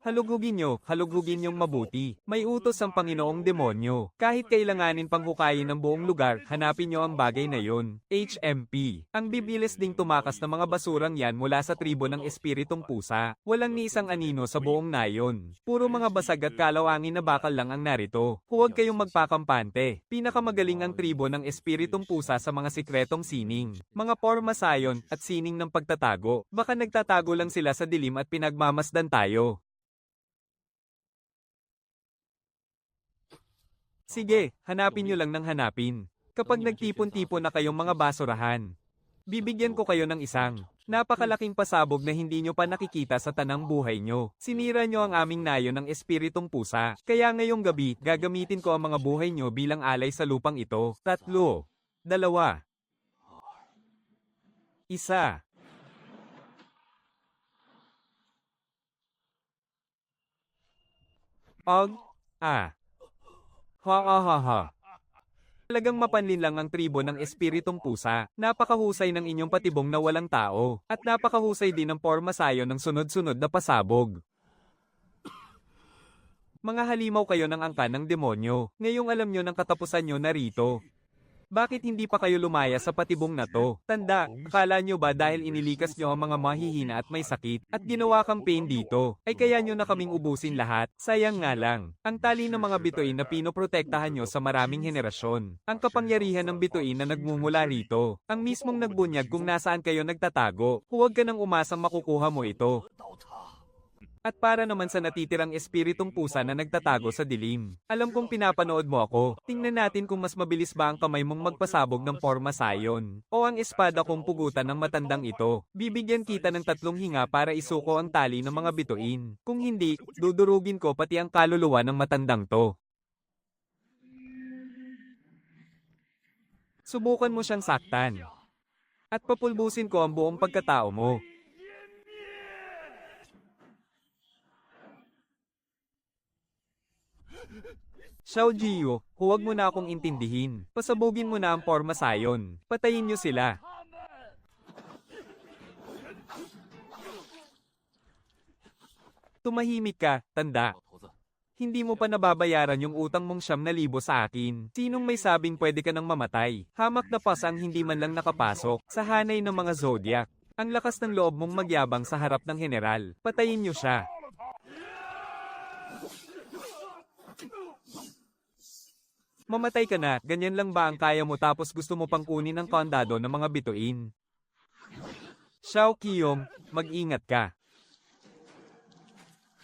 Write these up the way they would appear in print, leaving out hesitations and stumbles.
Halugugin niyong mabuti. May utos ang Panginoong demonyo. Kahit kailanganin pang hukayin ng buong lugar, hanapin niyo ang bagay na yon. HMP. Ang bibilis ding tumakas ng mga basurang yan mula sa tribo ng espiritong pusa. Walang ni isang anino sa buong nayon. Puro mga basag at kalawangin na bakal lang ang narito. Huwag kayong magpakampante. Pinakamagaling ang tribo ng espiritong pusa sa mga sikretong sining. Mga pormasayon at sining ng pagtatago. Baka nagtatago lang sila sa dilim at pinagmamasdan tayo. Sige, hanapin nyo lang ng hanapin. Kapag nagtipon-tipon na kayong mga basurahan, bibigyan ko kayo ng isang napakalaking pasabog na hindi nyo pa nakikita sa tanang buhay nyo. Sinira nyo ang aming nayon ng espiritong pusa. Kaya ngayong gabi, gagamitin ko ang mga buhay nyo bilang alay sa lupang ito. 3, 2, 1. Og, ha. Talagang mapanlin lang ang tribo ng espiritong pusa. Napakahusay ng inyong patibong na walang tao. At napakahusay din ng pormasayo ng sunod-sunod na pasabog. Mga halimaw kayo ng angkan ng demonyo. Ngayong alam nyo ng katapusan nyo narito. Bakit hindi pa kayo lumaya sa patibong na to? Tanda, akala nyo ba dahil inilikas nyo ang mga mahihina at may sakit, at ginawa campaign dito, ay kaya nyo na kaming ubusin lahat? Sayang nga lang. Ang tali ng mga bituin na pinoprotektahan nyo sa maraming henerasyon. Ang kapangyarihan ng bituin na nagmumula rito. Ang mismong nagbunyag kung nasaan kayo nagtatago. Huwag ka nang umasang makukuha mo ito. At para naman sa natitirang espiritong pusa na nagtatago sa dilim. Alam kong pinapanood mo ako. Tingnan natin kung mas mabilis ba ang kamay mong magpasabog ng pormasayon. O ang espada kong pugutan ng matandang ito. Bibigyan kita ng 3 hinga para isuko ang tali ng mga bituin. Kung hindi, dudurugin ko pati ang kaluluwa ng matandang to. Subukan mo siyang saktan. At papulbusin ko ang buong pagkatao mo. Xiao Jiyo, huwag mo na akong intindihin. Pasabugin mo na ang pormasayon. Patayin niyo sila. Tumahimik ka, tanda. Hindi mo pa nababayaran yung utang mong 9,000 sa akin. Sinong may sabing pwede ka nang mamatay? Hamak na pasang hindi man lang nakapasok sa hanay ng mga zodiac. Ang lakas ng loob mong magyabang sa harap ng general. Patayin niyo siya. Mamatay ka na, ganyan lang ba ang kaya mo tapos gusto mo pang kunin ang kondado ng mga bituin? Xiao Qiyong, mag-ingat ka.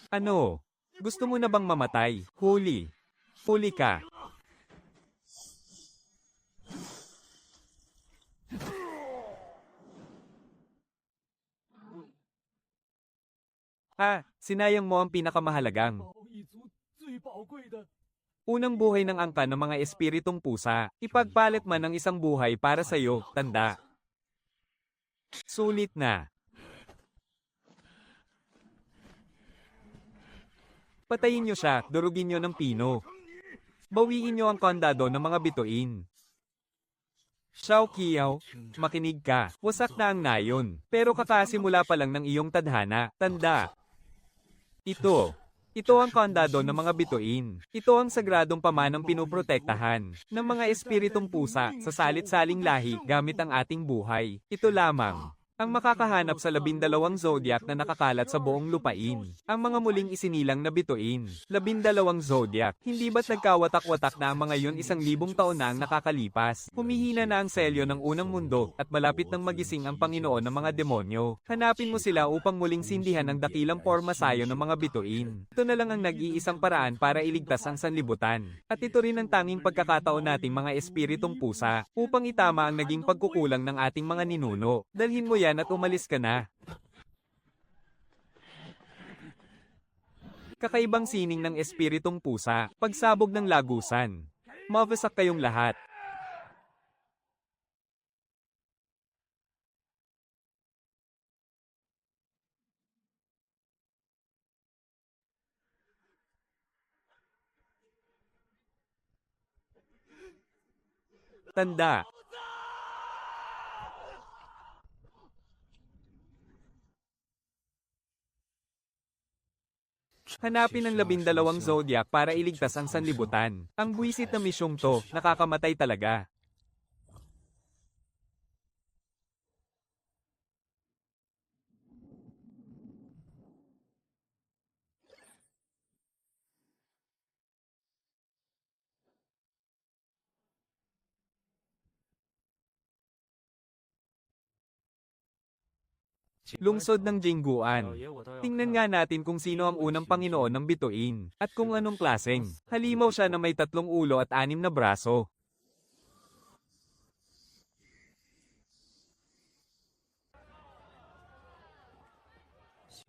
Ano? Gusto mo na bang mamatay? Huli. Huli ka. Sinayang mo ang pinakamahalagang. Unang buhay ng angkan ng mga espiritong pusa, ipagpalit man ng isang buhay para sa iyo, tanda. Sulit na. Patayin niyo siya, durugin niyo ng pino. Bawiin niyo ang kondado ng mga bituin. Xiao Qiao, makinig ka. Wasak na ang nayon, pero kakasimula pa lang ng iyong tadhana, tanda. Ito ang kondado ng mga bituin. Ito ang sagradong pamanang pinuprotektahan ng mga espiritong pusa sa salit-saling lahi gamit ang ating buhay. Ito lamang ang makakahanap sa 12 zodiac na nakakalat sa buong lupain. Ang mga muling isinilang na bituin. 12 zodiac. Hindi ba't nagkawatak-watak na ang mga yun 1,000 taon na ang nakakalipas? Humihina na ang selyo ng unang mundo at malapit nang magising ang Panginoon ng mga demonyo. Hanapin mo sila upang muling sindihan ang dakilang pormasayo ng mga bituin. Ito na lang ang nag-iisang paraan para iligtas ang sanlibutan. At ito rin ang tanging pagkakataon nating mga espiritong pusa upang itama ang naging pagkukulang ng ating mga ninuno. Dalhin mo yan at umalis ka na. Kakaibang sining ng espiritong pusa, pagsabog ng lagusan. Mawasak kayong lahat. Tanda. Hanapin ang 12 zodiac para iligtas ang sanlibutan. Ang buwisit na misyong to, nakakamatay talaga. Lungsod ng Jingguan. Tingnan nga natin kung sino ang unang Panginoon ng bituin, at kung anong klaseng. Halimaw siya na may 3 ulo at 6 na braso.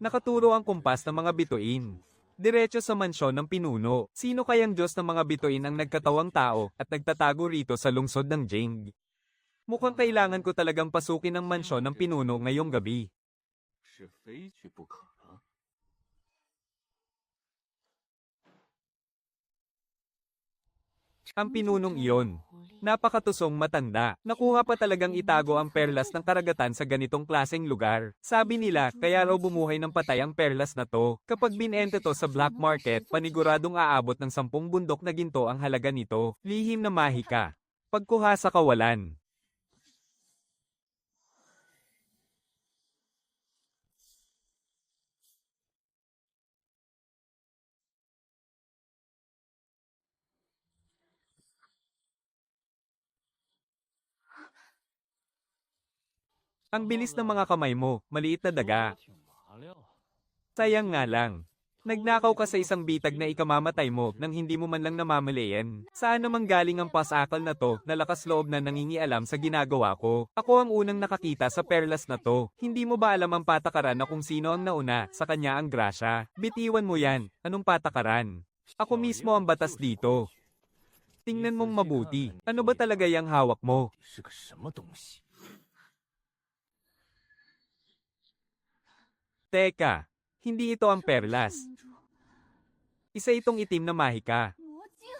Nakaturo ang kumpas ng mga bituin. Diretso sa mansyon ng pinuno. Sino kayang Diyos ng mga bituin ang nagkatawang tao at nagtatago rito sa lungsod ng Jing? Mukhang kailangan ko talagang pasukin ang mansyon ng pinuno ngayong gabi. 是非去不可了。 Ang pinunong iyon. Napakatusong matanda. Nakuha pa talagang itago ang perlas ng karagatan sa ganitong klaseng lugar. Sabi nila, kaya raw bumuhay ng patay ang perlas na to. Kapag binenta to sa black market, paniguradong aabot ng 10 bundok na ginto ang halaga nito. Lihim na mahika. Pagkuha sa kawalan. Ang bilis ng mga kamay mo, maliit na daga. 挺麻溜。 Sayang nga lang. Nagnakaw ka sa isang bitag na ikamamatay mo nang hindi mo man lang namamalayan. Saan namang galing ang pasakal na to na lakas loob na nangingialam sa ginagawa ko? Ako ang unang nakakita sa perlas na to. Hindi mo ba alam ang patakaran na kung sino ang nauna, sa kanya ang grasya? Bitiwan mo yan. Anong patakaran? Ako mismo ang batas dito. Tingnan mong mabuti. Ano ba talaga yung hawak mo? 是个什么东西？ Teka, hindi ito ang perlas. Isa itong itim na mahika. 魔晶，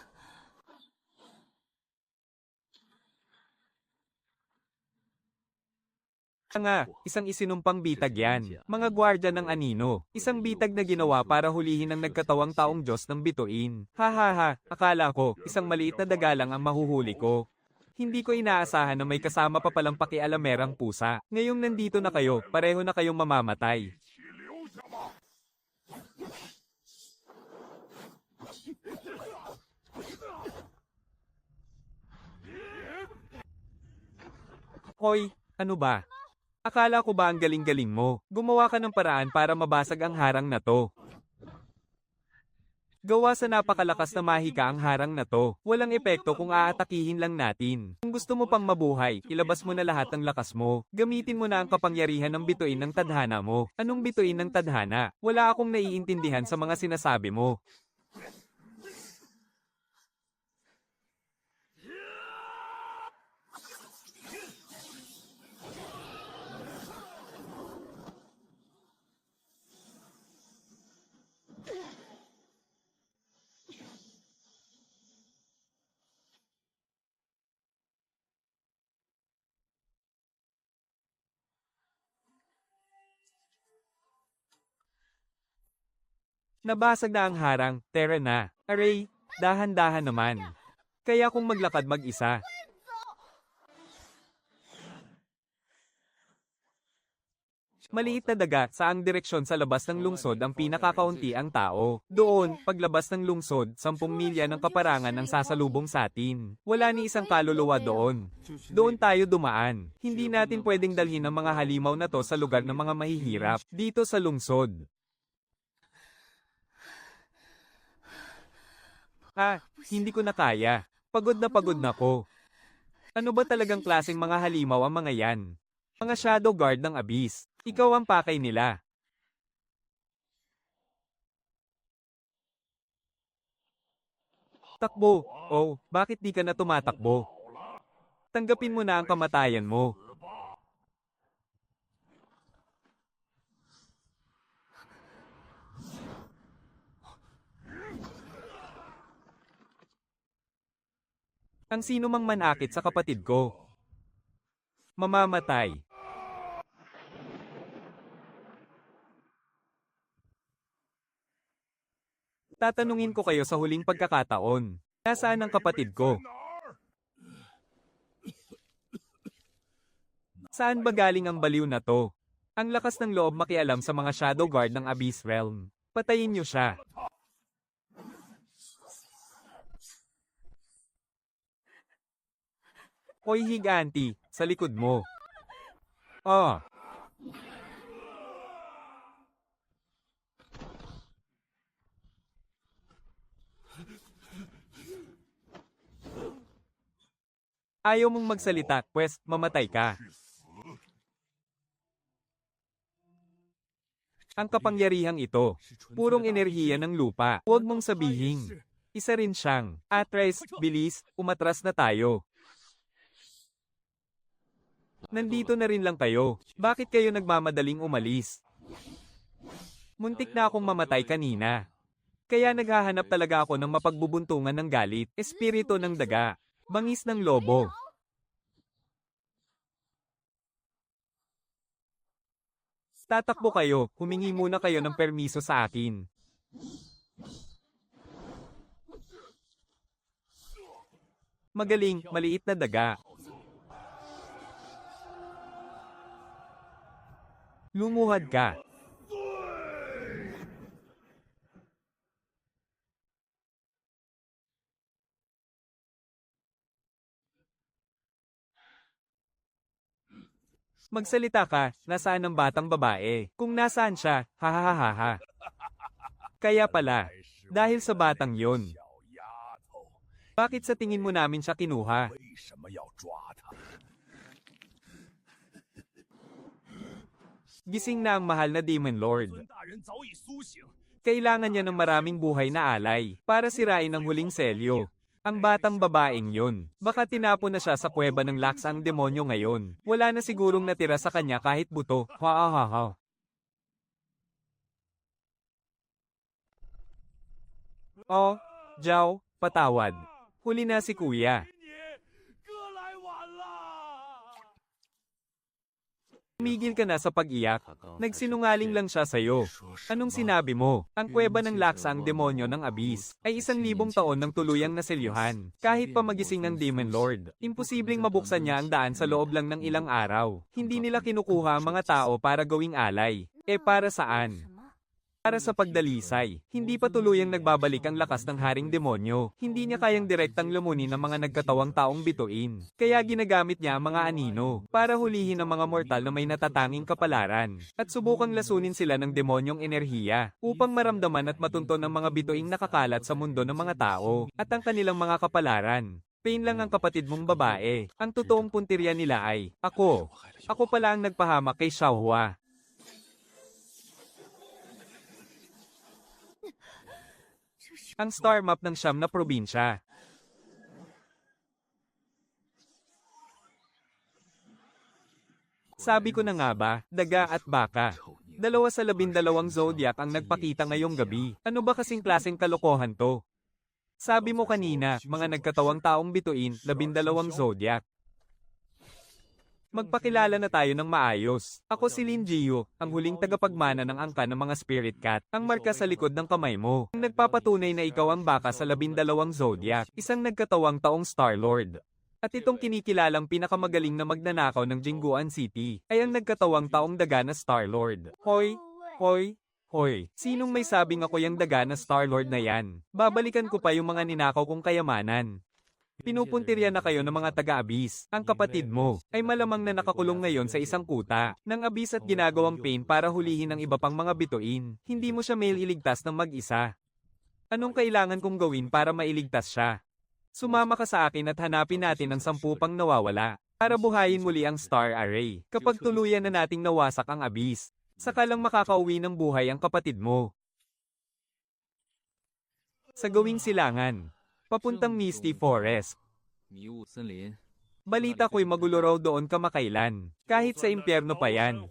Nga, isang isinumpang bitag yan. Mga gwardya ng anino. Isang bitag na ginawa para hulihin ang nagkatawang taong Diyos ng bituin. Ha, akala ko, isang maliit na daga lang ang mahuhuli ko. Hindi ko inaasahan na may kasama pa palang pakialamerang pusa. Ngayong nandito na kayo, pareho na kayong mamamatay. Hoy, ano ba? Akala ko ba ang galing-galing mo? Gumawa ka ng paraan para mabasag ang harang na to. Gawa sa napakalakas na mahika ang harang na to. Walang epekto kung aatakihin lang natin. Kung gusto mo pang mabuhay, ilabas mo na lahat ng lakas mo. Gamitin mo na ang kapangyarihan ng bituin ng tadhana mo. Anong bituin ng tadhana? Wala akong naiintindihan sa mga sinasabi mo. Nabasag na ang harang, tara na. Aray, dahan-dahan naman. Kaya kung maglakad mag-isa. Maliit na daga, saang direksyon sa labas ng lungsod ang pinakakaunti ang tao. Doon, paglabas ng lungsod, 10 milya ng kaparangan ang sasalubong sa atin. Wala ni isang kaluluwa doon. Doon tayo dumaan. Hindi natin pwedeng dalhin ang mga halimaw na to sa lugar ng mga mahihirap. Dito sa lungsod. Hindi ko na kaya. Pagod na ko. Ano ba talagang klaseng mga halimaw ang mga yan? Mga shadow guard ng abyss. Ikaw ang pakay nila. Takbo. Oh, bakit di ka na tumatakbo? Tanggapin mo na ang kamatayan mo. Ang sino mang manakit sa kapatid ko. Mamamatay. Tatanungin ko kayo sa huling pagkakataon. Nasaan ang kapatid ko? Saan ba galing ang baliw na to? Ang lakas ng loob makialam sa mga Shadow Guard ng Abyss Realm. Patayin niyo siya. Hoy higanti, sa likod mo. Ah. Ayaw mong magsalita, pwes, mamatay ka. Ang kapangyarihang ito, purong enerhiya ng lupa. Huwag mong sabihin. Isa rin siyang, Atreus, bilis, umatras na tayo. Nandito na rin lang kayo. Bakit kayo nagmamadaling umalis? Muntik na akong mamatay kanina. Kaya naghahanap talaga ako ng mapagbubuntungan ng galit, espiritu ng daga, bangis ng lobo. Tatakbo kayo, humingi muna kayo ng permiso sa akin. Magaling, maliit na daga. Lumuhad ka. Magsalita ka, nasaan ang batang babae? Kung nasaan siya, hahaha. Kaya pala, dahil sa batang yon. Bakit sa tingin mo namin siya kinuha? Gising na ang mahal na Demon Lord. Kailangan niya ng maraming buhay na alay para sirain ang huling selyo. Ang batang babaeng yun. Baka tinapon na siya sa kuweba ng laksang demonyo ngayon. Wala na sigurong natira sa kanya kahit buto. Ha. Oh, Zhao, patawad. Huli na si kuya. Tumigil ka na sa pag-iyak. Nagsinungaling lang siya sa'yo. Anong sinabi mo? Ang kuweba ng laksa ang demonyo ng Abyss ay 1,000 taon ng tuluyang naselyuhan. Kahit pa magising ng Demon Lord, imposibleng mabuksan niya ang daan sa loob lang ng ilang araw. Hindi nila kinukuha ang mga tao para gawing alay. Para saan? Para sa pagdalisay, hindi pa tuluyang nagbabalik ang lakas ng haring demonyo. Hindi niya kayang direktang lumunin ang mga nagkatawang taong bituin. Kaya ginagamit niya ang mga anino para hulihin ang mga mortal na may natatanging kapalaran. At subukang lasunin sila ng demonyong enerhiya upang maramdaman at matunton ang mga bituing nakakalat sa mundo ng mga tao at ang kanilang mga kapalaran. Pain lang ang kapatid mong babae. Ang totoong puntirya nila ay, ako. Ako pala ang nagpahamak kay Xiaohua. Ang star map ng siyam na probinsya. Sabi ko na nga ba, daga at baka. 2 sa 12 zodiac ang nagpakita ngayong gabi. Ano ba kasing klaseng kalokohan to? Sabi mo kanina, mga nagkatawang taong bituin, 12 zodiac. Magpakilala na tayo ng maayos. Ako si Lin Jiu, ang huling tagapagmana ng angka ng mga spirit cat, ang marka sa likod ng kamay mo. Ang nagpapatunay na ikaw ang baka sa 12 zodiac, isang nagkatawang taong Star Lord. At itong kinikilalang pinakamagaling na magnanakaw ng Jingguan City, ay ang nagkatawang taong daga na Star Lord. Hoy, sinong may sabing ako yung daga na Star Lord na yan? Babalikan ko pa yung mga ninakaw kong kayamanan. Pinupuntirya na kayo ng mga taga-Abyss. Ang kapatid mo ay malamang na nakakulong ngayon sa isang kuta ng Abyss at ginagawang pain para hulihin ang iba pang mga bituin. Hindi mo siya mailigtas ng mag-isa. Anong kailangan kong gawin para mailigtas siya? Sumama ka sa akin at hanapin natin ang 10 pang nawawala para buhayin muli ang Star Array. Kapag tuluyan na nating nawasak ang Abyss, saka lang makakauwi ng buhay ang kapatid mo. Sa gawing silangan, papuntang Misty Forest. Balita ko'y magulo raw doon kamakailan. Kahit sa impyerno pa yan.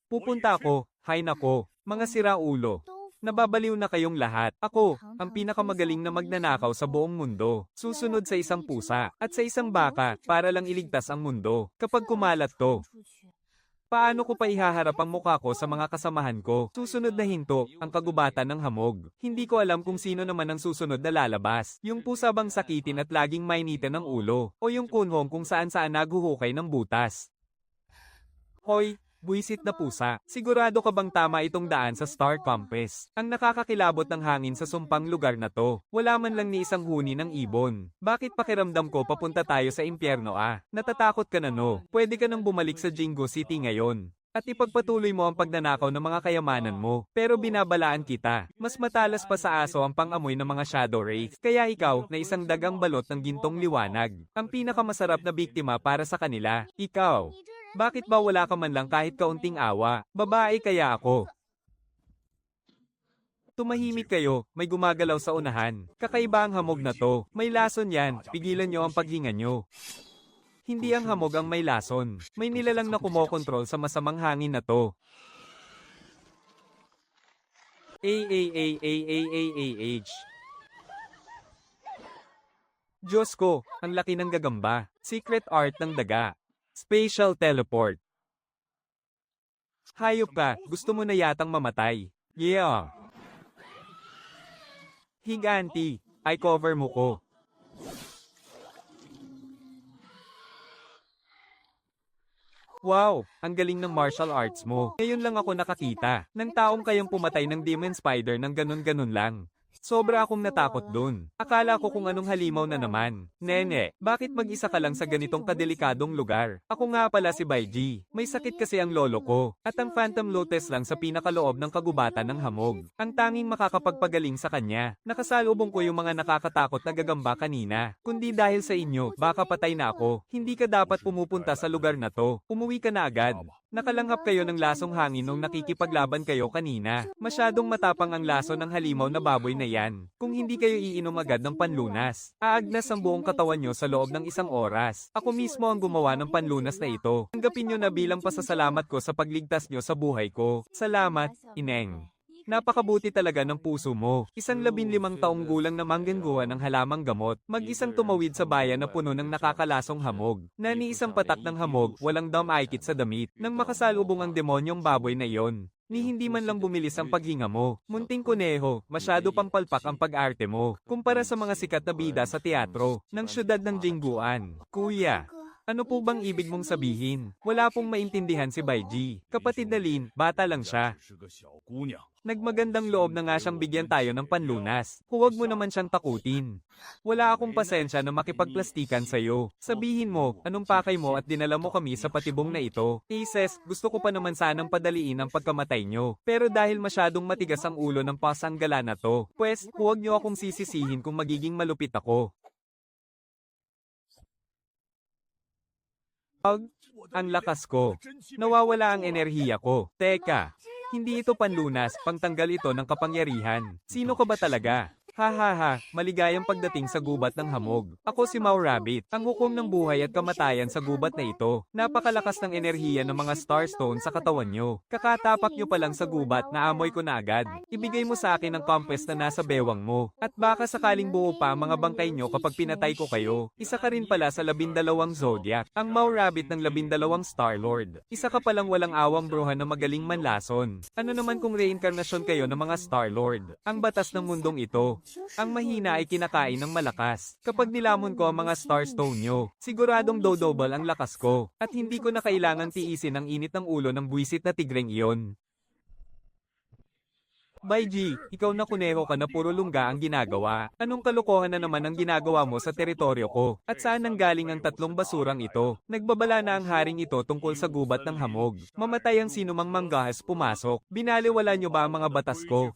Pupunta ako, hay nako, mga siraulo. Nababaliw na kayong lahat. Ako, ang pinakamagaling na magnanakaw sa buong mundo. Susunod sa isang pusa at sa isang baka para lang iligtas ang mundo. Kapag kumalat to, Paano ko pa ihaharap ang mukha ko sa mga kasamahan ko? Susunod na hinto, ang kagubatan ng hamog. Hindi ko alam kung sino naman ang susunod na lalabas. Yung pusa bang sakitin at laging mainitin ng ulo? O yung kunhong kung saan-saan naguhukay ng butas? Hoy, buwisit na pusa, sigurado ka bang tama itong daan sa Star Compass? Ang nakakakilabot ng hangin sa sumpang lugar na to. Wala man lang ni isang huni ng ibon. Bakit pakiramdam ko papunta tayo sa impyerno ah? Natatakot ka na no? Pwede ka nang bumalik sa Jingo City ngayon. At ipagpatuloy mo ang pagnanakaw ng mga kayamanan mo. Pero binabalaan kita. Mas matalas pa sa aso ang pang-amoy ng mga Shadow Wraith. Kaya ikaw, na isang dagang balot ng gintong liwanag. Ang pinakamasarap na biktima para sa kanila. Ikaw. Bakit ba wala ka man lang kahit kaunting awa? Babae kaya ako. Tumahimik kayo, may gumagalaw sa unahan. Kakaiba ang hamog na to. May lason yan, pigilan nyo ang paghinga nyo. Hindi ang hamog ang may lason. May nilalang na kumokontrol sa masamang hangin na to. H. Diyos ko, ang laki ng gagamba. Secret art ng daga. Spatial teleport. Hayop ka, gusto mo na yatang mamatay. Yeah. Higanti, ay cover mo ko. Wow, ang galing ng martial arts mo. Ngayon lang ako nakakita ng taong kayang pumatay ng demon spider ng ganun-ganun lang. Sobra akong natakot dun. Akala ko kung anong halimaw na naman. Nene, bakit mag-isa ka lang sa ganitong kadelikadong lugar? Ako nga pala si Baiji. May sakit kasi ang lolo ko. At ang Phantom Lotus lang sa pinakaloob ng kagubatan ng hamog. Ang tanging makakapagpagaling sa kanya. Nakasalubong ko yung mga nakakatakot na gagamba kanina. Kundi dahil sa inyo, baka patay na ako. Hindi ka dapat pumupunta sa lugar na to. Umuwi ka na agad. Nakalanghap kayo ng lasong hangin nung nakikipaglaban kayo kanina. Masyadong matapang ang laso ng halimaw na baboy na yan. Kung hindi kayo iinom agad ng panlunas, aagnas ang buong katawan nyo sa loob ng isang oras. Ako mismo ang gumawa ng panlunas na ito. Tanggapin nyo na bilang pasasalamat ko sa pagligtas nyo sa buhay ko. Salamat, Ineng. Napakabuti talaga ng puso mo. Isang 15 taong gulang na manggangguhan ng halamang gamot. Mag-isang tumawid sa bayan na puno ng nakakalasong hamog. Na ni isang patak ng hamog, walang damaykit sa damit. Nang makasalubong ang demonyong baboy na iyon. Ni hindi man lang bumilis ang paghinga mo. Munting kuneho, masyado pang palpak ang pag-arte mo. Kumpara sa mga sikat na bida sa teatro, ng syudad ng Jingguan. Kuya. Ano po bang ibig mong sabihin? Wala pong maintindihan si Baiji. Kapatid na Lin, bata lang siya. Nagmagandang loob na nga siyang bigyan tayo ng panlunas. Huwag mo naman siyang takutin. Wala akong pasensya na makipagplastikan sa'yo. Sabihin mo, anong pakay mo at dinala mo kami sa patibong na ito. Aces, gusto ko pa naman sanang padaliin ang pagkamatay nyo. Pero dahil masyadong matigas ang ulo ng pasanggala na to, pues, huwag nyo akong sisisihin kung magiging malupit ako. Ang lakas ko. Nawawala ang enerhiya ko. Teka, hindi ito panlunas, pangtanggal ito ng kapangyarihan. Sino ka ba talaga? Ha ha ha, maligayang pagdating sa gubat ng hamog. Ako si Mau Rabbit, ang hukom ng buhay at kamatayan sa gubat na ito. Napakalakas ng enerhiya ng mga Starstone sa katawan nyo. Kakatapak nyo pa lang sa gubat, naamoy ko na agad. Ibigay mo sa akin ang compass na nasa bewang mo. At baka sakaling buo pa ang mga bangkay nyo kapag pinatay ko kayo. Isa ka rin pala sa 12 Zodiac. Ang Mau Rabbit ng 12 Star-Lord. Isa ka palang walang awang bruha na magaling manlason. Ano naman kung reinkarnasyon kayo ng mga Star-Lord? Ang batas ng mundong ito. Ang mahina ay kinakain ng malakas. Kapag nilamon ko ang mga Starstone nyo, siguradong double ang lakas ko. At hindi ko na kailangan tiisin ang init ng ulo ng buwisit na tigreng iyon. Baiji, ikaw na kuneho ka na puro lungga ang ginagawa. Anong kalokohan na naman ang ginagawa mo sa teritoryo ko? At saan nanggaling ang 3 basurang ito? Nagbabala na ang haring ito tungkol sa gubat ng hamog. Mamatay ang sinumang manggahas pumasok. Binaliwala nyo ba ang mga batas ko?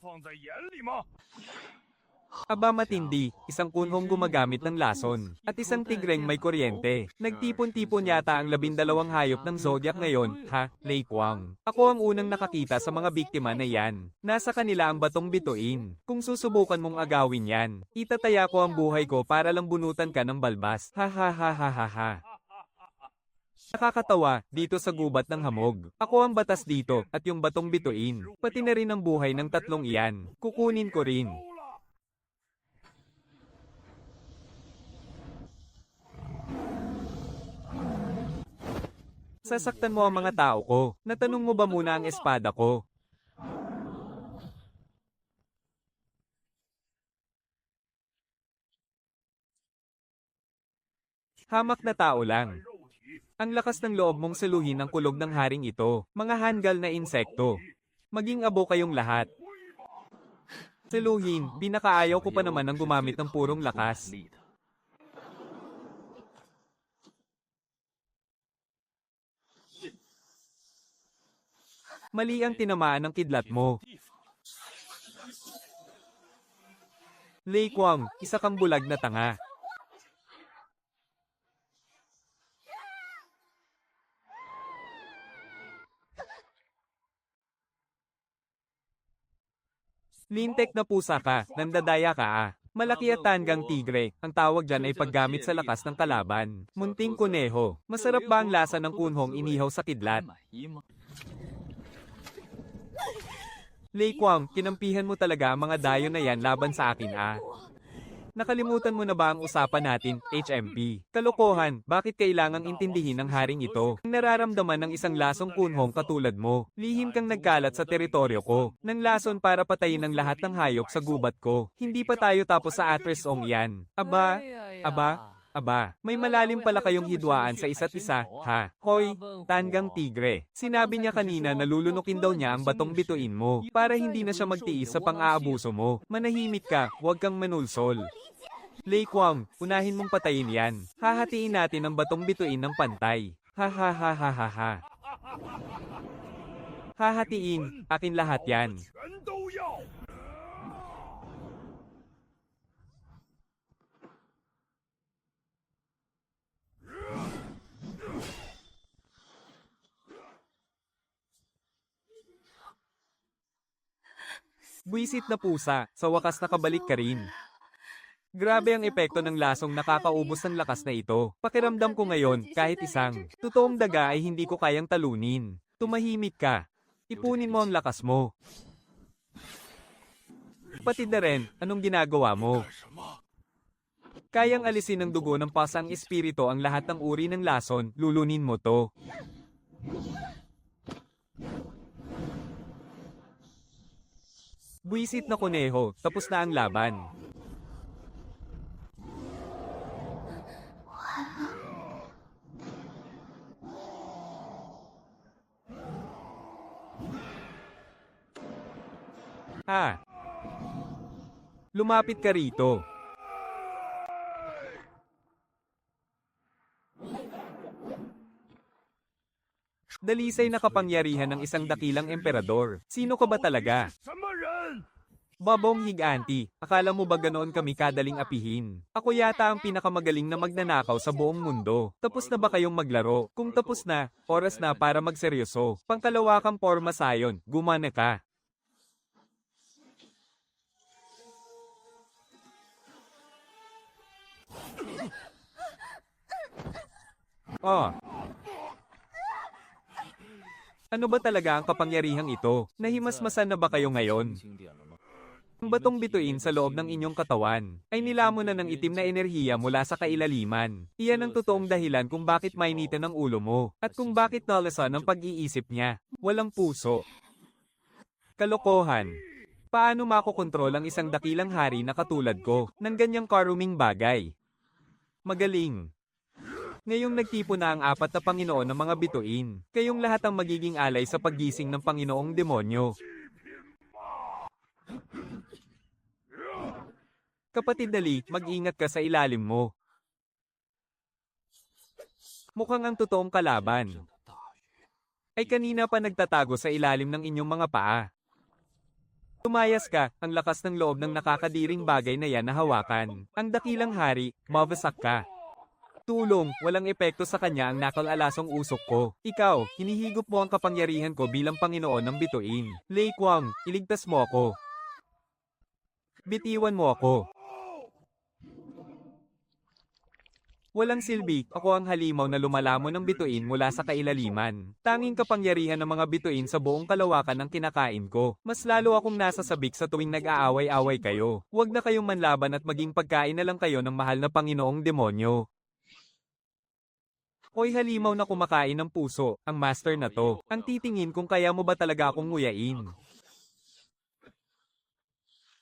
Aba matindi, isang kunhong gumagamit ng lason, at isang tigreng may kuryente. Nagtipon-tipon yata ang 12 hayop ng Zodiac ngayon, ha, Lei Kwang. Ako ang unang nakakita sa mga biktima na yan. Nasa kanila ang batong bituin. Kung susubukan mong agawin yan, itataya ko ang buhay ko para lang bunutan ka ng balbas. Ha ha ha ha ha ha. Nakakatawa, dito sa gubat ng hamog. Ako ang batas dito, at yung batong bituin. Pati na rin ang buhay ng 3 iyan. Kukunin ko rin. Sasaktan mo ang mga tao ko. Natanong mo ba muna ang espada ko? Hamak na tao lang. Ang lakas ng loob mong saluhin ang kulog ng haring ito, mga hangal na insekto. Maging abo kayong lahat. Saluhin, pinakaayaw ko pa naman ng gumamit ng purong lakas. Mali ang tinamaan ng kidlat mo. Lei Kwang, isa kang bulag na tanga. Lintek na pusa ka, nandadaya ka ah. Malaki at tanggang tigre, ang tawag dyan ay paggamit sa lakas ng kalaban. Munting kuneho, masarap ba ang lasa ng kunhong inihaw sa kidlat? Lei Kwang, kinampihan mo talaga ang mga dayo na yan laban sa akin ah. Nakalimutan mo na ba ang usapan natin, HMP? Kalokohan, bakit kailangang intindihin ng haring ito? Ang nararamdaman ng isang lasong kunhong katulad mo, lihim kang nagkalat sa teritoryo ko. Nang lason para patayin ang lahat ng hayop sa gubat ko. Hindi pa tayo tapos sa atres ong yan. Aba, may malalim pala kayong hidwaan sa isa't isa, ha? Hoy, tanggang tigre. Sinabi niya kanina na lulunukin daw niya ang batong bituin mo, para hindi na siya magtiis sa pang-aabuso mo. Manahimik ka, huwag kang manulsol. Lei Kwang, unahin mong patayin yan. Hahatiin natin ang batong bituin ng pantay. Ha ha ha ha ha ha. Hahatiin, akin lahat yan. Buwisit na pusa, sa wakas nakabalik ka rin. Grabe ang epekto ng lasong nakakaubos ng lakas na ito. Pakiramdam ko ngayon, kahit isang totoong daga ay hindi ko kayang talunin. Tumahimik ka. Ipunin mo ang lakas mo. Pati na rin, anong ginagawa mo? Kayang alisin ng dugo ng pasang espiritu ang lahat ng uri ng lason, lulunin mo to. Buwisit na kuneho, tapos na ang laban. Lumapit ka rito. Dalisay na kapangyarihan ng isang dakilang emperador. Sino ka ba talaga? Babong Higanti, akala mo ba ganoon kami kadaling apihin? Ako yata ang pinakamagaling na magnanakaw sa buong mundo. Tapos na ba kayong maglaro? Kung tapos na, oras na para magseryoso. Pangkalawakang porma sayon, gumana ka. Oh. Ano ba talaga ang kapangyarihang ito? Nahimasmasan na ba kayo ngayon? Ang batong bituin sa loob ng inyong katawan ay nilamon na ng itim na enerhiya mula sa kailaliman. Iyan ang totoong dahilan kung bakit mainitan ang ulo mo at kung bakit nalasan ang pag-iisip niya. Walang puso. Kalokohan. Paano makokontrol ang isang dakilang hari na katulad ko ng ganyang karuming bagay? Magaling. Ngayong nagtipo na ang apat na Panginoon ng mga bituin, kayong lahat ang magiging alay sa paggising ng Panginoong Demonyo. Kapatid Dali, mag-ingat ka sa ilalim mo. Mukhang ang totoong kalaban ay kanina pa nagtatago sa ilalim ng inyong mga paa. Tumayas ka, ang lakas ng loob ng nakakadiring bagay na yan na hawakan. Ang dakilang hari, mawasak ka. Tulong, walang epekto sa kanya ang nakalalasong usok ko. Ikaw, hinihigop mo ang kapangyarihan ko bilang Panginoon ng bituin. Lei Kwang, iligtas mo ako. Bitiwan mo ako. Walang silbi, ako ang halimaw na lumalamon ng bituin mula sa kailaliman. Tanging kapangyarihan ng mga bituin sa buong kalawakan ng kinakain ko. Mas lalo akong nasasabik sa tuwing nag-aaway-away kayo. Huwag na kayong manlaban at maging pagkain na lang kayo ng mahal na Panginoong Demonyo. Hoy halimaw na kumakain ng puso, ang master na to. Ang titingin kung kaya mo ba talaga akong nguyain.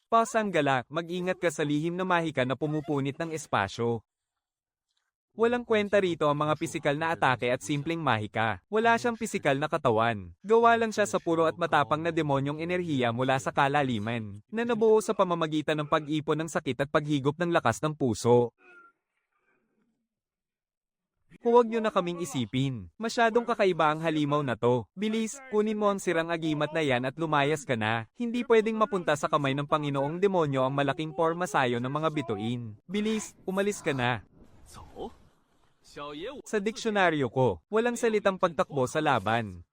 Pasanggala, mag-ingat ka sa lihim na mahika na pumupunit ng espasyo. Walang kwenta rito ang mga pisikal na atake at simpleng mahika. Wala siyang pisikal na katawan. Gawa lang siya sa puro at matapang na demonyong enerhiya mula sa kalaliman, na nabuo sa pamamagitan ng pag-ipon ng sakit at paghigop ng lakas ng puso. Huwag niyo na kaming isipin. Masyadong kakaiba ang halimaw na to. Bilis, kunin mo ang sirang agimat na yan at lumayas ka na. Hindi pwedeng mapunta sa kamay ng Panginoong demonyo ang malaking pormasayo ng mga bituin. Bilis, umalis ka na. 走，小爷我 Sa diksyonaryo ko, walang salitang pagtakbo sa laban.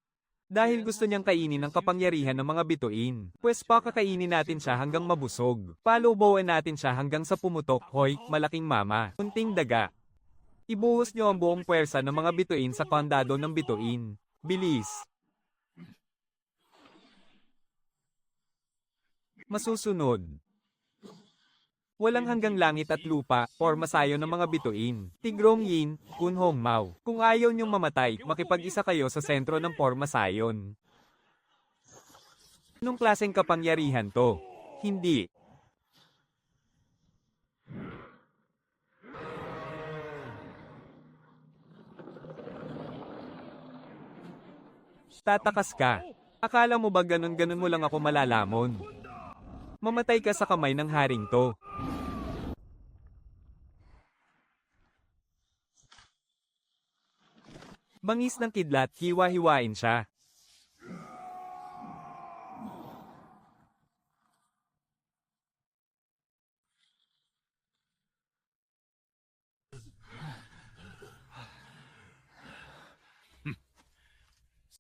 Dahil gusto niyang kainin ang kapangyarihan ng mga bituin, pues pakakainin natin siya hanggang mabusog. Palubuan natin siya hanggang sa pumutok. Hoy, malaking mama, kunting daga. Ibuhos niyo ang buong puwersa ng mga bituin sa kandado ng bituin. Bilis. Masusunod. Walang hanggang langit at lupa, pormasayo ng mga bituin. Tigrong Yin, Kunhong Mao. Kung ayaw niyong mamatay, makipag-isa kayo sa sentro ng pormasayon. Anong klaseng kapangyarihan to? Hindi. Tatakas ka. Akala mo ba ganun-ganun mo lang ako malalamon? Mamatay ka sa kamay ng haring to. Bangis ng kidlat, hiwa-hiwain siya.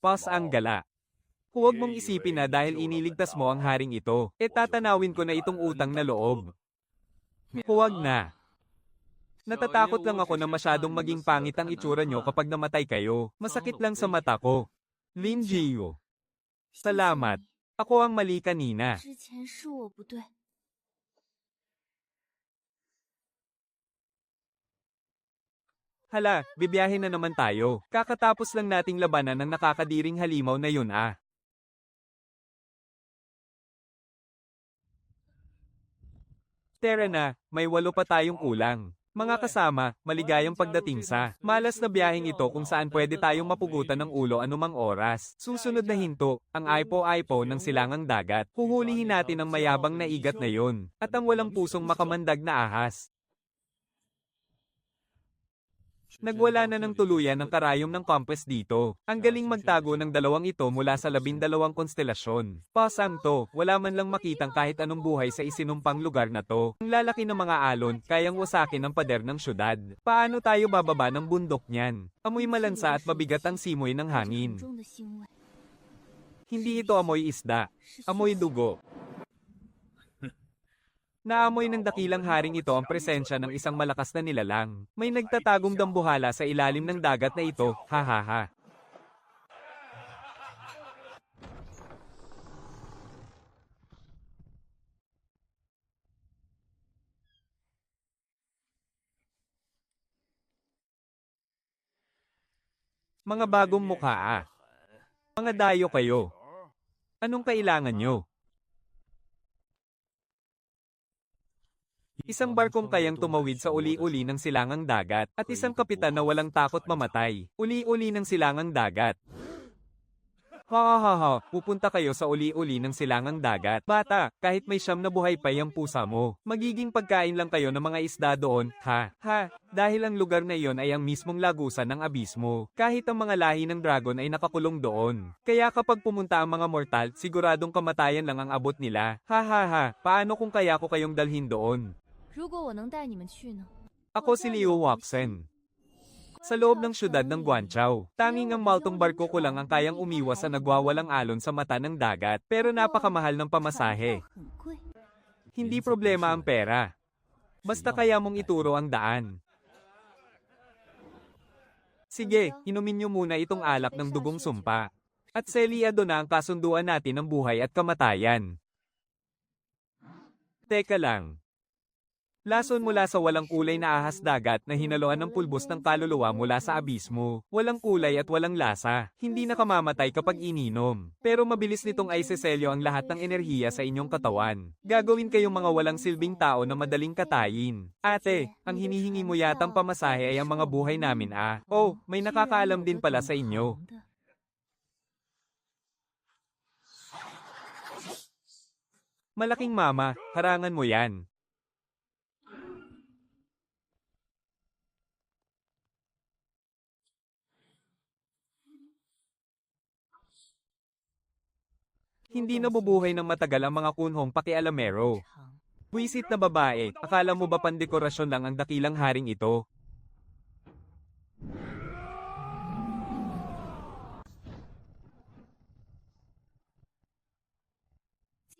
Pas ang gala. Huwag mong isipin na dahil iniligtas mo ang haring ito, tatanawin ko na itong utang na loob. Huwag na. Natatakot lang ako na masyadong maging pangit ang itsura nyo kapag namatay kayo. Masakit lang sa mata ko. Lin Jiyo. Salamat. Ako ang mali kanina. 之前是我不对。 Hala, bibiyahe na naman tayo. Kakatapos lang nating labanan ng nakakadiring halimaw na yun ah. Tara na, may 8 pa tayong kulang. Mga kasama, maligayang pagdating sa malas na biyaheng ito kung saan pwede tayong mapugutan ng ulo anumang oras. Susunod na hinto, ang Aipo-Aipo ng silangang dagat. Huhulihin natin ang mayabang na igat na yun, at ang walang pusong makamandag na ahas. Nagwala na ng tuluyan ng karayom ng compass dito. Ang galing magtago ng dalawang ito mula sa 12 konstelasyon. Pasang to, wala man lang makitang kahit anong buhay sa isinumpang lugar na to. Ang lalaki ng mga alon, kayang wasakin ang pader ng syudad. Paano tayo bababa ng bundok niyan? Amoy malansa at mabigat ang simoy ng hangin. 中的腥味， Hindi ito amoy isda, amoy dugo. Naamoy ng dakilang haring ito ang presensya ng isang malakas na nilalang. May nagtatagong dambuhala sa ilalim ng dagat na ito, ha ha ha. Mga bagong mukha ah. Mga dayo kayo. Anong kailangan nyo? Isang barkong kayang tumawid sa uli-uli ng silangang dagat, at isang kapitan na walang takot mamatay. Uli-uli ng silangang dagat. Ha ha ha ha, pupunta kayo sa uli-uli ng silangang dagat. Bata, kahit may siyam na buhay pa yung pusa mo, magiging pagkain lang kayo ng mga isda doon, ha? Ha, dahil ang lugar na iyon ay ang mismong lagusan ng abismo. Kahit ang mga lahi ng dragon ay nakakulong doon. Kaya kapag pumunta ang mga mortal, siguradong kamatayan lang ang abot nila. Ha ha ha, paano kung kaya ko kayong dalhin doon? 如果我能带你们去呢？ Ako si Liu Waxen. Sa loob ng syudad ng Guangzhou, tanging ang maltong barko ko lang ang kayang umiwas sa nagwawalang alon sa mata ng dagat, pero napakamahal ng pamasahe. 很贵。 Hindi problema ang pera. Basta kaya mong ituro ang daan. Sige, inumin niyo muna itong alak ng dugong sumpa. At seliado na ang kasunduan natin ng buhay at kamatayan. Teka lang. Lason mula sa walang kulay na ahas dagat na hinaluan ng pulbos ng kaluluwa mula sa abismo. Walang kulay at walang lasa. Hindi nakamamatay kapag ininom. Pero mabilis nitong aiseselyo ang lahat ng enerhiya sa inyong katawan. Gagawin kayong mga walang silbing tao na madaling katayin. Ate, ang hinihingi mo yatang pamasahe ay ang mga buhay namin ah. Oh, may nakakaalam din pala sa inyo. Malaking mama, harangan mo yan. Hindi nabubuhay ng matagal ang mga kunhong pakialamero. Buwisit na babae, akala mo ba pandekorasyon lang ang dakilang haring ito?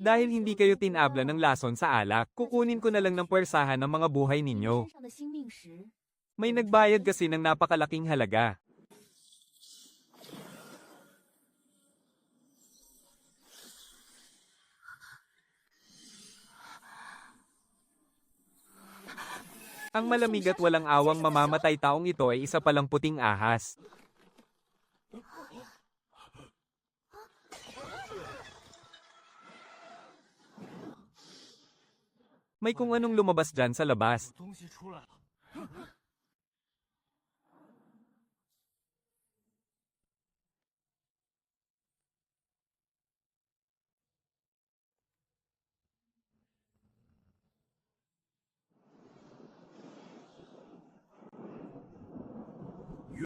Dahil hindi kayo tinabla ng lason sa alak, kukunin ko na lang ng puwersahan ng mga buhay ninyo. 上的新命石， May nagbayad kasi ng napakalaking halaga. Ang malamig at walang awang mamamatay taong ito ay isa palang puting ahas. May kung anong lumabas dyan sa labas. 东西出来了。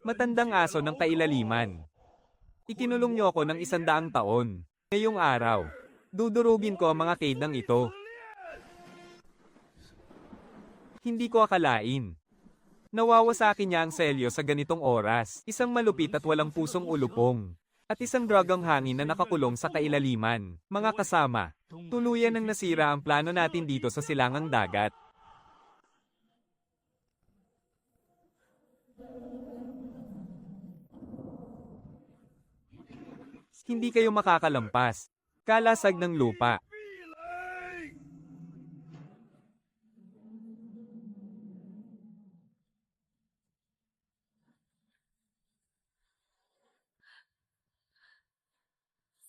Matandang aso ng kailaliman. Ikinulong niyo ako ng 100 taon. Ngayong araw, dudurugin ko ang mga kaidang ito. Hindi ko akalain. Nawawa sa akin niya ang selyo sa ganitong oras. Isang malupit at walang pusong ulupong. At isang dragang hangin na nakakulong sa kailaliman. Mga kasama, tuluyan nang nasira ang plano natin dito sa silangang dagat. Hindi kayo makakalampas. Kalasag ng lupa.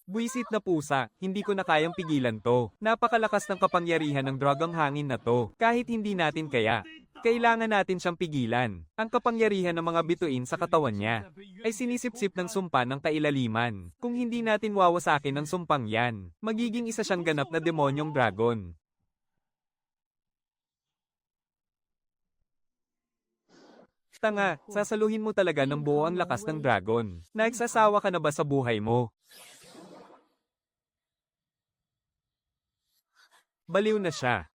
Buwisit na pusa, hindi ko na kayang pigilan to. Napakalakas ng kapangyarihan ng dragang hangin na to, kahit hindi natin kaya. Kailangan natin siyang pigilan. Ang kapangyarihan ng mga bituin sa katawan niya ay sinisipsip ng sumpa ng kailaliman. Kung hindi natin wawasakin ang sumpang yan, magiging isa siyang ganap na demonyong dragon. Tanga, sasaluhin mo talaga ng buo ang lakas ng dragon. Nagsasawa ka na ba sa buhay mo? Baliw na siya.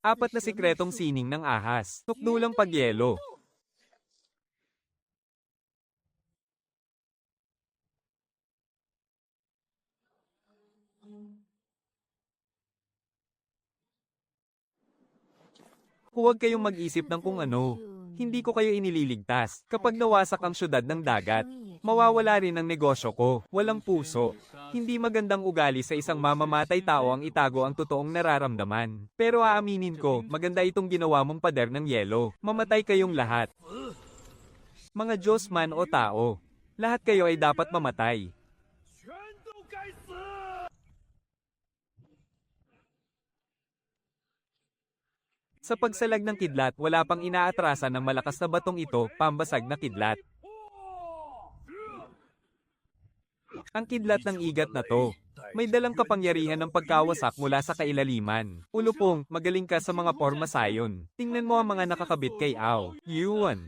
4 na sikretong sining ng ahas. Tukdulang pagyelo. Huwag kayong mag-isip ng kung ano. Hindi ko kayo inililigtas. Kapag nawasak ang syudad ng dagat, mawawala rin ang negosyo ko. Walang puso. Hindi magandang ugali sa isang mamamatay tao ang itago ang totoong nararamdaman. Pero aaminin ko, maganda itong ginawa mong pader ng yelo. Mamatay kayong lahat. Mga Diyos man o tao, lahat kayo ay dapat mamatay. 全都该死！ Sa pagsalag ng kidlat, wala pang inaatrasan ng malakas na batong ito, pambasag na kidlat. Ang kidlat ng igat na to, may dalang kapangyarihan ng pagkawasak mula sa kailaliman. Ulupong, magaling ka sa mga porma sayon. Tingnan mo ang mga nakakabit kay Ao. Yuan.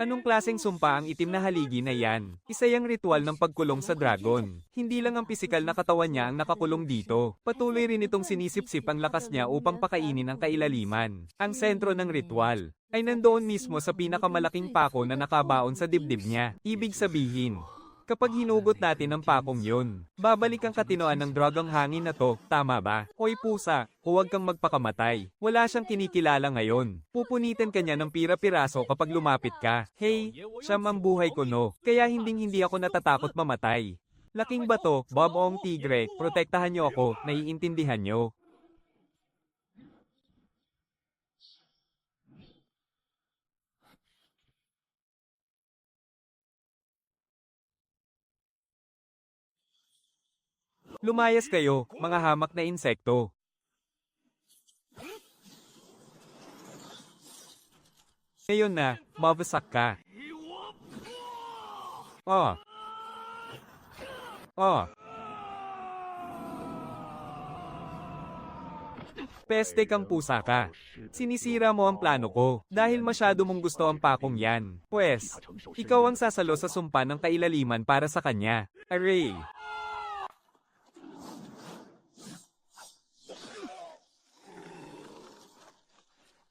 Anong klaseng sumpa ang itim na haligi na yan? Isa yang ritual ng pagkulong sa dragon. Hindi lang ang pisikal na katawan niya ang nakakulong dito. Patuloy rin itong sinisipsip ang lakas niya upang pakainin ang kailaliman. Ang sentro ng ritual ay nandoon mismo sa pinakamalaking pako na nakabaon sa dibdib niya. Ibig sabihin, kapag hinugot natin ang pakong yun, babalik ang katinoan ng dragang hangin na to, tama ba? Hoy pusa, huwag kang magpakamatay. Wala siyang kinikilala ngayon. Pupunitin ka niya ng pira-piraso kapag lumapit ka. Hey, siyam ang buhay ko no, kaya hindi ako natatakot mamatay. Laking bato, Bob Ong Tigre, protektahan niyo ako, naiintindihan niyo. Lumayas kayo, mga hamak na insekto. Ngayon na, mabasak ka. Oh. Oh. Peste kang pusa ka. Sinisira mo ang plano ko dahil masyado mong gusto ang pakong yan. Pwes, ikaw ang sasalo sa sumpa ng kailaliman para sa kanya. Aray!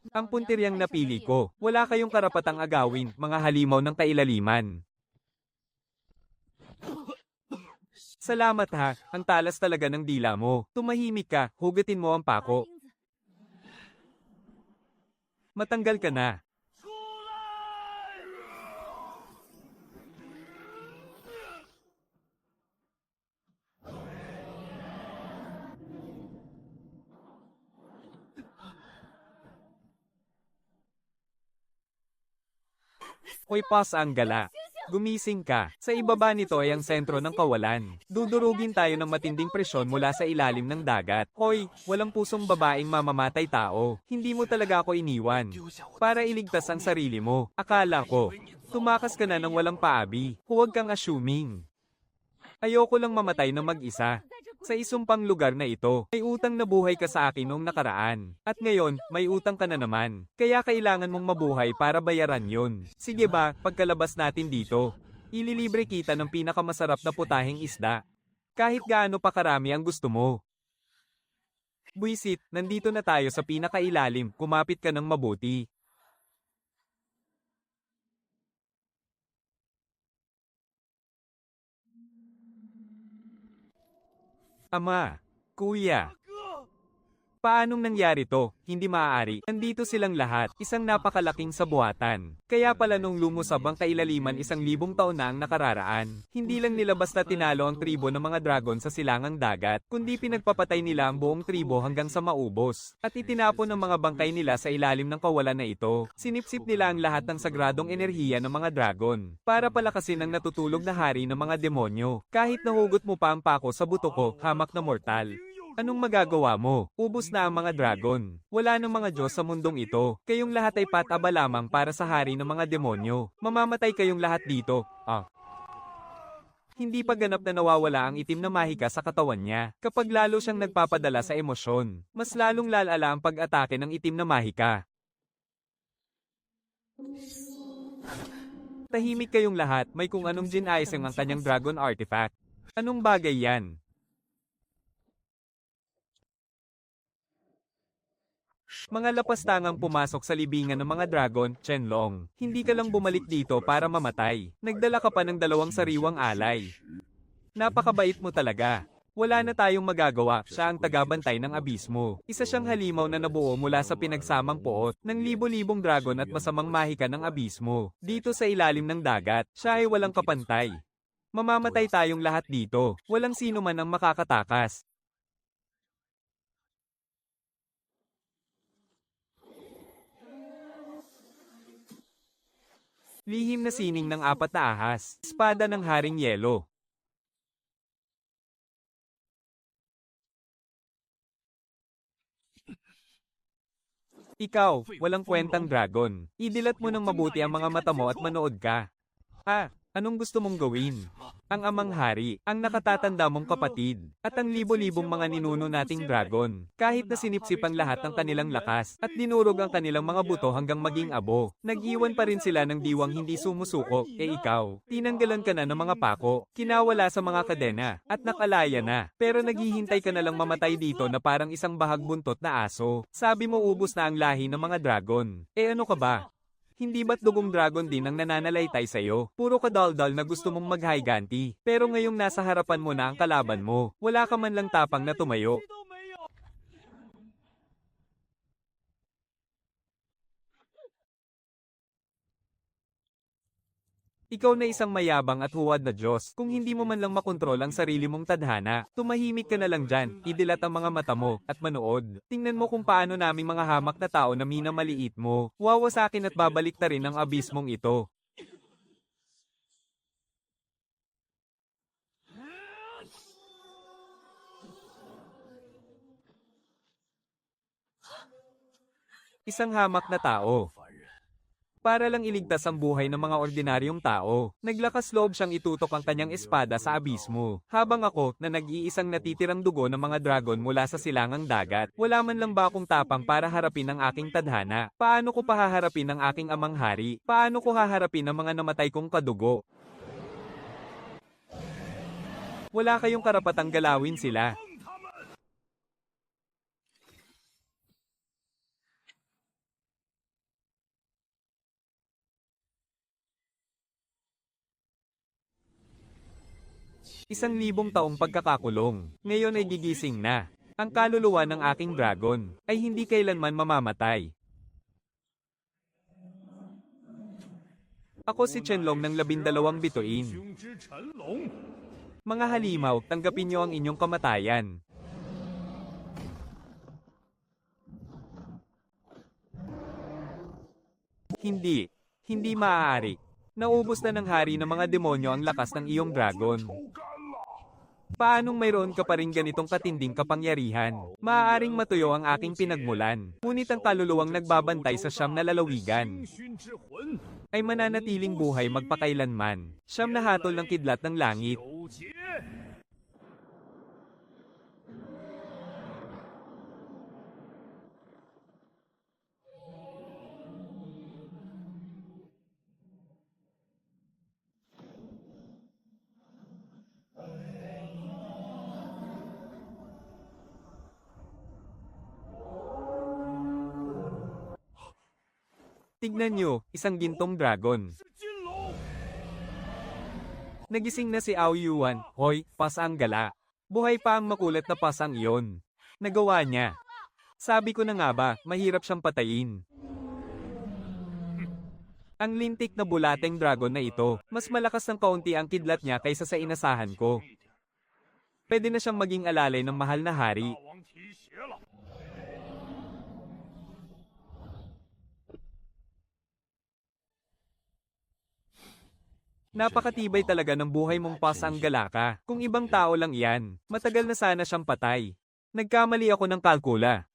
Ang puntiryang napili ko, wala kayong karapatang agawin, mga halimaw ng kailaliman. Salamat ha, ang talas talaga ng dila mo. Tumahimik ka, hugatin mo ang pako. Matanggal ka na. Hoy pas ang gala. Gumising ka. Sa ibaba nito ay ang sentro ng kawalan. Dudurugin tayo ng matinding presyon mula sa ilalim ng dagat. Hoy, walang pusong babaeng mamamatay tao. Hindi mo talaga ako iniwan. Para iligtas ang sarili mo. Akala ko. Tumakas ka na ng walang paabi. Huwag kang assuming. Ayoko lang mamatay ng mag-isa. Sa isumpang lugar na ito, may utang na buhay ka sa akin noong nakaraan. At ngayon, may utang ka na naman. Kaya kailangan mong mabuhay para bayaran yon. Sige ba, pagkalabas natin dito, ililibre kita ng pinakamasarap na putahing isda. Kahit gaano pa karami ang gusto mo. Buisit, nandito na tayo sa pinakailalim, kumapit ka ng mabuti. Ama, kuya. Paanong nangyari to? Hindi maaari. Nandito silang lahat, isang napakalaking sabuatan. Kaya pala nung lumusab ang kailaliman 1,000 taon na ang nakararaan, hindi lang nila basta tinalo ang tribo ng mga dragon sa silangang dagat, kundi pinagpapatay nila ang buong tribo hanggang sa maubos. At itinapon ng mga bangkay nila sa ilalim ng kawalan na ito. Sinipsip nila ang lahat ng sagradong enerhiya ng mga dragon, para palakasin ang natutulog na hari ng mga demonyo. Kahit nahugot mo pa ang pako sa buto ko, hamak na mortal. Anong magagawa mo? Ubos na ang mga dragon. Wala nang mga Diyos sa mundong ito. Kayong lahat ay pataba lamang para sa hari ng mga demonyo. Mamamatay kayong lahat dito. Hindi pa ganap na nawawala ang itim na mahika sa katawan niya. Kapag lalo siyang nagpapadala sa emosyon, mas lalong lalala ang pag-atake ng itim na mahika. Tahimik kayong lahat, may kung anong gin-icing ang kanyang dragon artifact. Anong bagay yan? Mga lapastangang pumasok sa libingan ng mga dragon, Chenlong. Hindi ka lang bumalik dito para mamatay. Nagdala ka pa ng 2 sariwang alay. Napakabait mo talaga. Wala na tayong magagawa, siya ang tagabantay ng abismo. Isa siyang halimaw na nabuo mula sa pinagsamang poot ng libo-libong dragon at masamang mahika ng abismo. Dito sa ilalim ng dagat, siya ay walang kapantay. Mamamatay tayong lahat dito. Walang sino man ang makakatakas. Lihim na sining ng 4 na ahas. Espada ng Haring Yelo. Ikaw, walang kwentang dragon. Idilat mo ng mabuti ang mga mata mo at manood ka. Anong gusto mong gawin? Ang amang hari, ang nakatatanda mong kapatid, at ang libo-libong mga ninuno nating dragon. Kahit na sinipsip ang lahat ng kanilang lakas, at dinurog ang kanilang mga buto hanggang maging abo, nag-iwan pa rin sila ng diwang hindi sumusuko. Ikaw, tinanggalan ka na ng mga pako, kinawala sa mga kadena, at nakalaya na. Pero naghihintay ka na lang mamatay dito na parang isang bahag buntot na aso. Sabi mo ubos na ang lahi ng mga dragon. Ano ka ba? Hindi ba't dugong dragon din ang nananalaytay sa'yo? Puro kadaldal na gusto mong mag-higanti. Pero ngayong nasa harapan mo na ang kalaban mo, wala ka man lang tapang na tumayo. Ikaw na isang mayabang at huwad na Diyos. Kung hindi mo man lang makontrol ang sarili mong tadhana, tumahimik ka na lang dyan, idilat ang mga mata mo, at manood. Tingnan mo kung paano naming mga hamak na tao na minamaliit mo, wawasakin at babalik ta rin ang abismong ito. Isang hamak na tao. Para lang iligtas ang buhay ng mga ordinaryong tao. Naglakas loob siyang itutok ang kanyang espada sa abismo. Habang ako, na nag-iisang natitirang dugo ng mga dragon mula sa silangang dagat. Wala man lang ba akong tapang para harapin ang aking tadhana? Paano ko pahaharapin ang aking amang hari? Paano ko haharapin ang mga namatay kong kadugo? Wala kayong karapatang galawin sila. Isang libong taong pagkakakulong. Ngayon ay gigising na. Ang kaluluwa ng aking dragon ay hindi kailanman mamamatay. Ako si Chenlong ng 12 bituin. 兄之陈龙， Mga halimaw, tanggapin niyo ang inyong kamatayan. Hindi. Hindi maaari. Naubos na ng hari ng mga demonyo ang lakas ng iyong dragon. Paanong mayroon ka pa rin ganitong katinding kapangyarihan? Maaaring matuyo ang aking pinagmulan. Ngunit ang kaluluwang nagbabantay sa siyam na lalawigan 星勋之魂， ay mananatiling buhay magpakailanman. Siyam na hatol ng kidlat ng langit. 有劫！ Tignan nyo, isang gintong dragon. 是金龙， Nagising na si Ao Yuan. Hoy, pasang gala. Buhay pa ang makulat na pasang iyon. Nagawa niya. Sabi ko na nga ba, mahirap siyang patayin. Ang lintik na bulateng dragon na ito, mas malakas ng kaunti ang kidlat niya kaysa sa inasahan ko. Pwede na siyang maging alalay ng mahal na hari. 大王提携了。 Napakatibay talaga ng buhay mong pasang galaka. Kung ibang tao lang iyan, matagal na sana siyang patay. Nagkamali ako ng kalkula.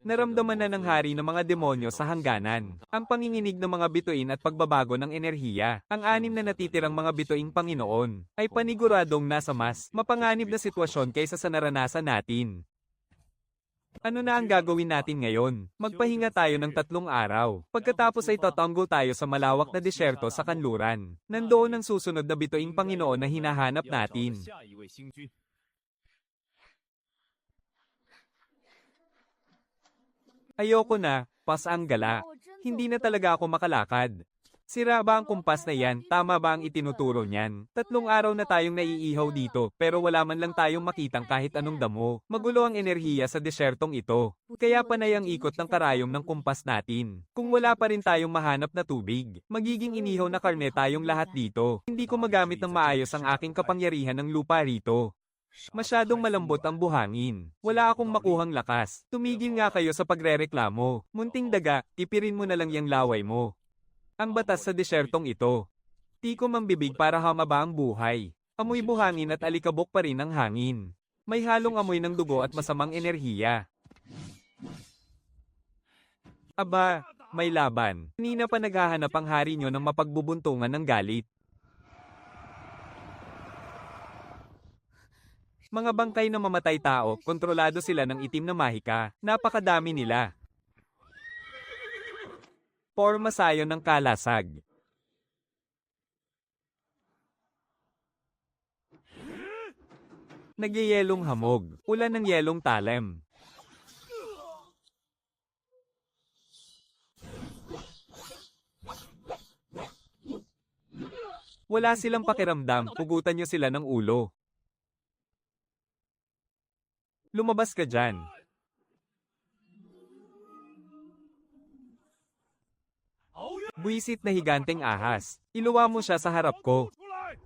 Naramdaman na ng hari ng mga demonyo sa hangganan. Ang panginginig ng mga bituin at pagbabago ng enerhiya. Ang anim na natitirang mga bituing Panginoon ay paniguradong nasa mas mapanganib na sitwasyon kaysa sa naranasan natin. Ano na ang gagawin natin ngayon? Magpahinga tayo ng 3 araw. Pagkatapos ay tatanggol tayo sa malawak na disyerto sa kanluran. Nandoon ang susunod na bituing Panginoon na hinahanap natin. 下一位星君， Ayoko na, pasang gala. Hindi na talaga ako makalakad. Sira ba ang kumpas na yan? Tama ba ang itinuturo niyan? 3 araw na tayong naiihaw dito, pero wala man lang tayong makitang kahit anong damo. Magulo ang enerhiya sa desyertong ito. Kaya panay ang ikot ng karayom ng kumpas natin. Kung wala pa rin tayong mahanap na tubig, magiging inihaw na karne tayong lahat dito. Hindi ko magamit ng maayos ang aking kapangyarihan ng lupa rito. Masyadong malambot ang buhangin. Wala akong makuhang lakas. Tumigil nga kayo sa pagrereklamo. Munting daga, tipirin mo na lang yung laway mo. Ang batas sa desyertong ito. Tikom ang bibig para humaba ang buhay. Amoy buhangin at alikabok pa rin ang hangin. May halong amoy ng dugo at masamang enerhiya. Aba, may laban. Kanina pa naghahanap ang hari nyo ng mapagbubuntungan ng galit. Mga bangkay na mamatay tao, kontrolado sila ng itim na mahika. Napakadami nila. Porma sayo ng kalasag. Nagyayelong hamog. Ulan ng yelong talem. Wala silang pakiramdam, pugutan nyo sila ng ulo. Lumabas ka dyan. Buisit na higanteng ahas. Iluwa mo siya sa harap ko. 出来！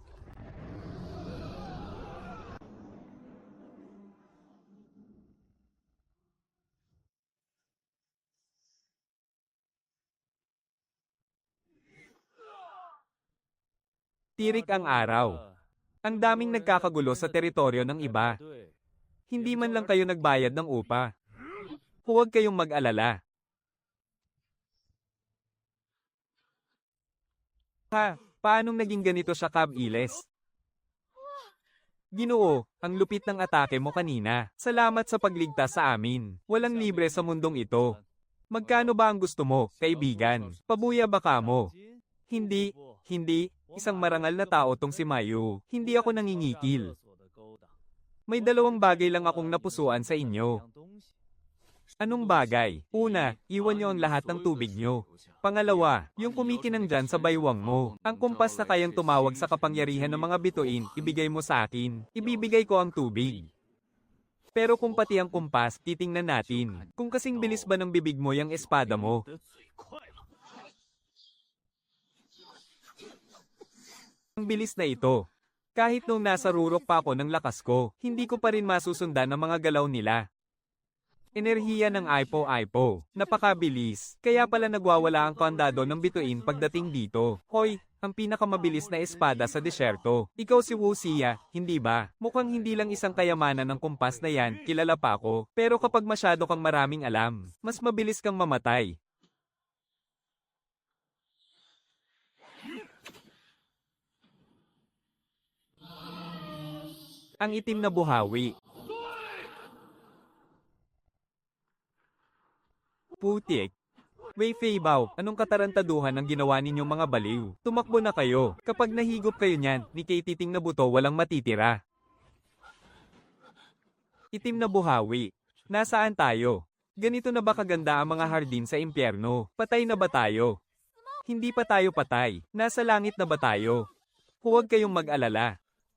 Tirik ang araw. Ang daming nagkakagulo sa teritoryo ng iba. 对， Hindi man lang kayo nagbayad ng upa. Huwag kayong mag-alala. Ha, paanong naging ganito siya, Kab-Iles? Ginoo, ang lupit ng atake mo kanina. Salamat sa pagligtas sa amin. Walang libre sa mundong ito. Magkano ba ang gusto mo, kaibigan? Pabuya ba ka mo? Hindi, hindi. Isang marangal na tao tong si Mayu. Hindi ako nangingikil. May dalawang bagay lang akong napusuan sa inyo. Anong bagay? Una, iwan niyo ang lahat ng tubig niyo. Pangalawa, yung kumikinang dyan sa baywang mo. Ang kumpas na kayang tumawag sa kapangyarihan ng mga bituin, ibigay mo sa akin. Ibibigay ko ang tubig. Pero kung pati ang kumpas, titingnan natin. Kung kasing bilis ba ng bibig mo yung espada mo? Ang bilis na ito. Kahit nung nasa rurok pa ako ng lakas ko, hindi ko pa rin masusundan ang mga galaw nila. Enerhiya ng Aipo-Aipo. Napakabilis. Kaya pala nagwawala ang kandado ng bituin pagdating dito. Hoy, ang pinakamabilis na espada sa desyerto. Ikaw si Wuxia, hindi ba? Mukhang hindi lang isang kayamanan ng kumpas na yan, kilala pa ako. Pero kapag masyado kang maraming alam, mas mabilis kang mamatay. Ang itim na buhawi. Putik. Wei Fei Bao, anong katarantaduhan ang ginawa ninyong mga baliw? Tumakbo na kayo. Kapag nahigop kayo niyan, ni kay titing na buto walang matitira. Itim na buhawi. Nasaan tayo? Ganito na ba kaganda ang mga hardin sa impyerno? Patay na ba tayo? Hindi pa tayo patay. Nasa langit na ba tayo? Huwag kayong mag-alala.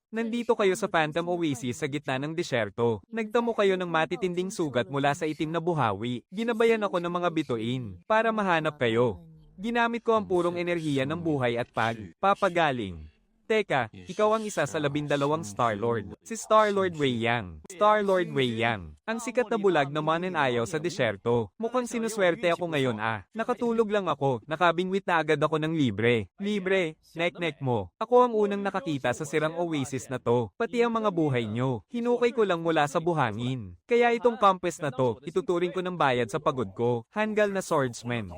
Nandito kayo sa Phantom Oasis sa gitna ng desyerto. Nagtamo kayo ng matitinding sugat mula sa itim na buhawi. Ginabayan ako ng mga bituin para mahanap kayo. Ginamit ko ang purong enerhiya ng buhay at papagaling. Teka, ikaw ang isa sa 12 Star-Lord. Si Star-Lord Wei Yang. Star-Lord Wei Yang. Ang sikat na bulag na mananayaw sa desyerto. Mukhang sinuswerte ako ngayon ah. Nakatulog lang ako, nakabingwit na agad ako ng libre. Libre, nek-nek mo. Ako ang unang nakakita sa sirang oasis na to. Pati ang mga buhay nyo. Hinukay ko lang mula sa buhangin. Kaya itong compass na to, ituturing ko ng bayad sa pagod ko. Hanggal na swordsman.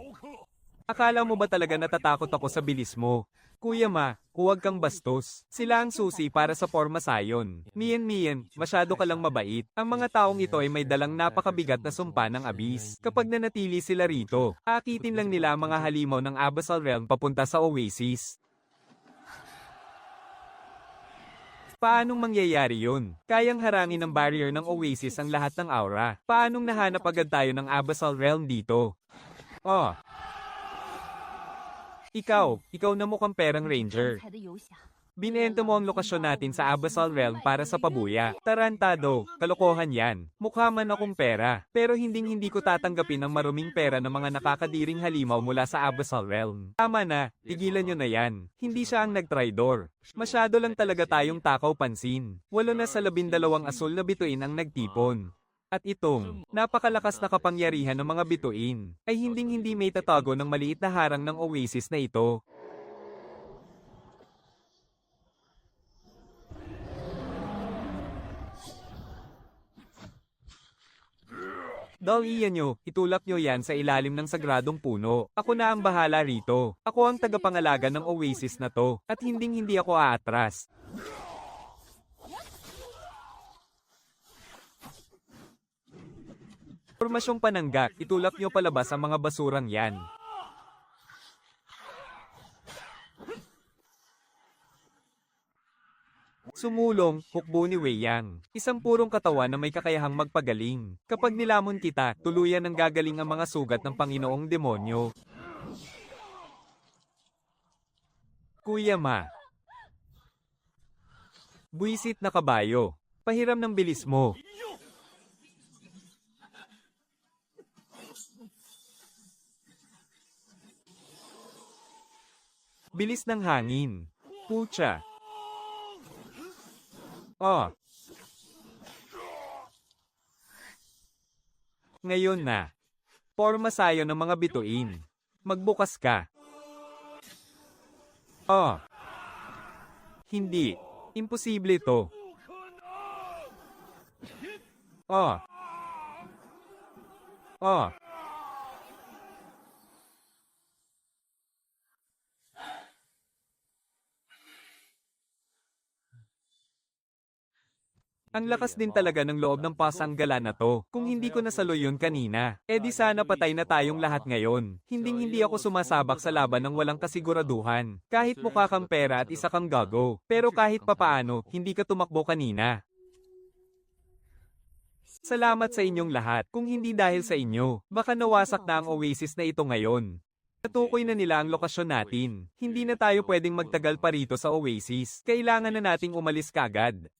Akala mo ba talaga natatakot ako sa bilis mo? Kuya Ma, huwag kang bastos. Sila ang susi para sa forma sayon. Miyan, masyado ka lang mabait. Ang mga taong ito ay may dalang napakabigat na sumpa ng abis. Kapag nanatili sila rito, akitin lang nila ang mga halimaw ng Abyssal Realm papunta sa Oasis. Paanong mangyayari yun? Kayang harangin ng barrier ng Oasis ang lahat ng aura. Paanong nahanap agad tayo ng Abyssal Realm dito? Oh. Ikaw na mukhang perang ranger. Binenta mo ang lokasyon natin sa Abyssal Realm para sa pabuya. Tarantado, kalokohan yan. Mukha man akong pera, pero hindi ko tatanggapin ang maruming pera ng mga nakakadiring halimaw mula sa Abyssal Realm. Tama na, tigilan nyo na yan. Hindi siya ang nagtraidor. Masyado lang talaga tayong takaw pansin. 8 na sa 12 asul na bituin ang nagtipon. At itong napakalakas na kapangyarihan ng mga bituin ay hindi may tatago ng maliit na harang ng oasis na ito. Dalian nyo, itulak nyo yan sa ilalim ng sagradong puno. Ako na ang bahala rito. Ako ang tagapangalaga ng oasis na to, at hindi ako aatras. Formasyong pananggak, itulak nyo palabas ang mga basurang yan. Sumulong, hukbo ni Wei Yang. Isang purong katawan na may kakayahang magpagaling. Kapag nilamon kita, tuluyan ang gagaling ang mga sugat ng Panginoong Demonyo. Kuya Ma. Buisit na kabayo. Pahiram ng bilis mo. Bilis ng hangin. Pucha. Oh. Ngayon na. Porma sayo ng mga bituin. Magbukas ka. Oh. Hindi. Imposible to. Oh. Oh. Ang lakas din talaga ng loob ng pasanggala na to. Kung hindi ko nasalo yun kanina, di sana patay na tayong lahat ngayon. Hinding-hindi ako sumasabak sa laban ng walang kasiguraduhan. Kahit mukha kang pera at isa kang gago. Pero kahit papaano, hindi ka tumakbo kanina. Salamat sa inyong lahat. Kung hindi dahil sa inyo, baka nawasak na ang oasis na ito ngayon. Natukoy na nila ang lokasyon natin. Hindi na tayo pwedeng magtagal pa rito sa oasis. Kailangan na nating umalis kagad.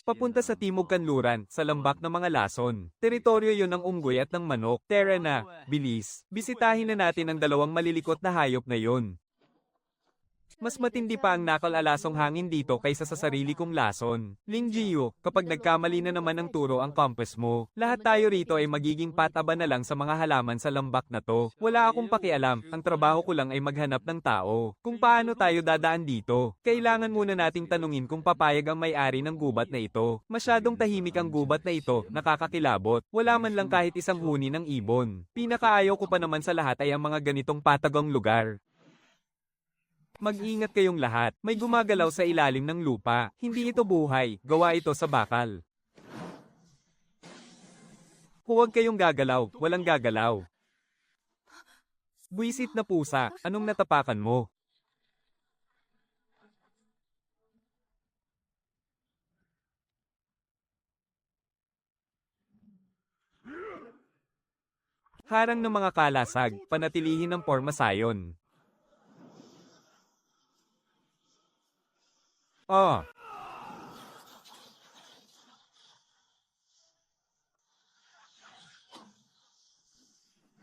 Papunta sa Timog Kanluran, sa lambak ng mga lason. Teritoryo yon ng unggoy at ng manok. Tara na, bilis. Bisitahin na natin ang dalawang malilikot na hayop na yon. Mas matindi pa ang nakal-alasong hangin dito kaysa sa sarili kong lason. Ling Jiyo, kapag nagkamali na naman ng turo ang compass mo, lahat tayo rito ay magiging pataba na lang sa mga halaman sa lambak na to. Wala akong pakialam, ang trabaho ko lang ay maghanap ng tao. Kung paano tayo dadaan dito, kailangan muna nating tanungin kung papayag ang may-ari ng gubat na ito. Masyadong tahimik ang gubat na ito, nakakakilabot. Wala man lang kahit isang huni ng ibon. Pinakaayaw ko pa naman sa lahat ay ang mga ganitong patagong lugar. Mag-ingat kayong lahat, may gumagalaw sa ilalim ng lupa. Hindi ito buhay, gawa ito sa bakal. Huwag kayong gagalaw, walang gagalaw. Buwisit na pusa, anong natapakan mo? Harang ng mga kalasag, panatilihin ng porma sayon. Oh.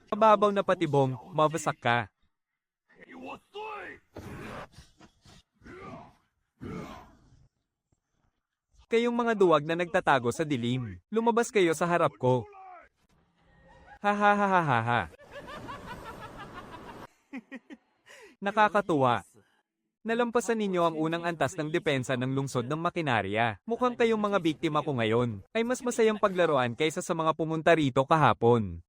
Mababaw na patibong, mabasak ka. 给我碎！ Kayong mga duwag na nagtatago sa dilim, lumabas kayo sa harap ko. Ha ha ha ha ha ha. Nakakatuwa. Nalampasan ninyo ang unang antas ng depensa ng lungsod ng makinarya. Mukhang kayong mga biktima ko ngayon ay mas masayang paglaruan kaysa sa mga pumunta rito kahapon.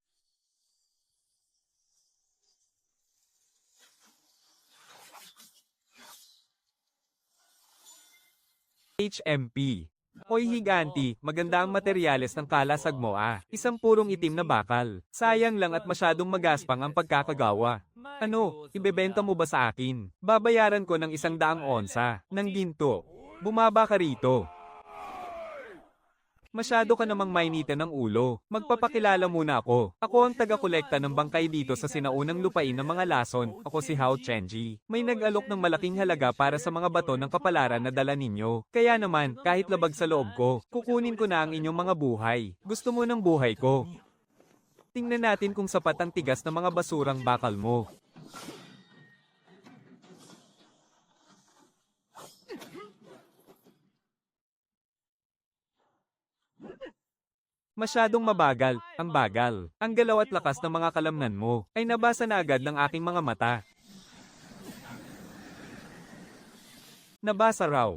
HMP. Hoy higanti, maganda ang materyales ng kalasag mo ah. Isang purong itim na bakal. Sayang lang at masyadong magaspang ang pagkakagawa. Ano, ibebenta mo ba sa akin? Babayaran ko ng 100 onsa ng ginto. Bumaba ka rito. Masyado ka namang mainitan ng ulo. Magpapakilala muna ako. Ako ang taga-kolekta ng bangkay dito sa sinaunang lupain ng mga lason. Ako si Hao Chenji. May nag-alok ng malaking halaga para sa mga bato ng kapalaran na dala ninyo. Kaya naman, kahit labag sa loob ko, kukunin ko na ang inyong mga buhay. Gusto mo ng buhay ko? Tingnan natin kung sapat ang tigas ng mga basurang bakal mo. Masyadong mabagal, ang bagal. Ang galaw at lakas ng mga kalamnan mo ay nabasa na agad ng aking mga mata. Nabasa raw.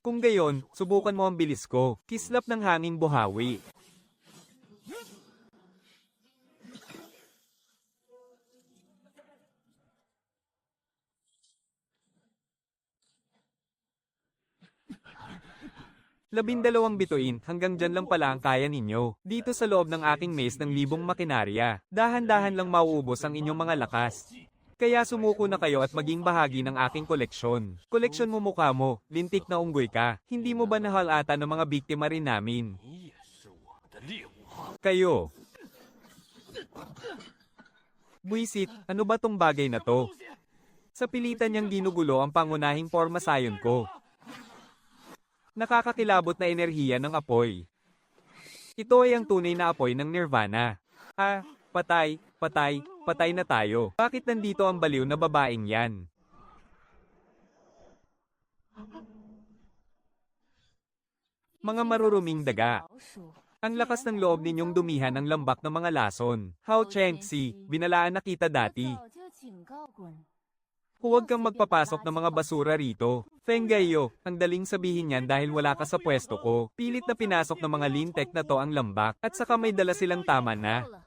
Kung gayon, subukan mo ang bilis ko. Kislap ng hangin buhawi. Labindalawang bituin, hanggang dyan lang pala ang kaya ninyo. Dito sa loob ng aking maze ng libong makinarya, dahan-dahan lang mauubos ang inyong mga lakas. Kaya sumuko na kayo at maging bahagi ng aking koleksyon. Koleksyon mo mukha mo, lintik na unggoy ka. Hindi mo ba nahalata ng mga biktima rin namin? 你也是我的猎物。 Kayo. Buisit, ano ba tong bagay na to? Sa pilitan niyang ginugulo ang pangunahing porma sayon ko. Nakakakilabot na enerhiya ng apoy. Ito ay ang tunay na apoy ng nirvana. Ah, patay, patay, patay na tayo. Bakit nandito ang baliw na babaeng yan? Mga maruruming daga. 老鼠， Ang lakas ng loob ninyong dumihan ng lambak ng mga lason. Hao Chengxi, binalaan na kita dati. 早就警告过你。Huwag kang magpapasok ng mga basura rito. Fenggayo, ang daling sabihin niyan dahil wala ka sa pwesto ko. Pilit na pinasok ng mga lintek na to ang lambak at saka may dala silang tama na. 够了，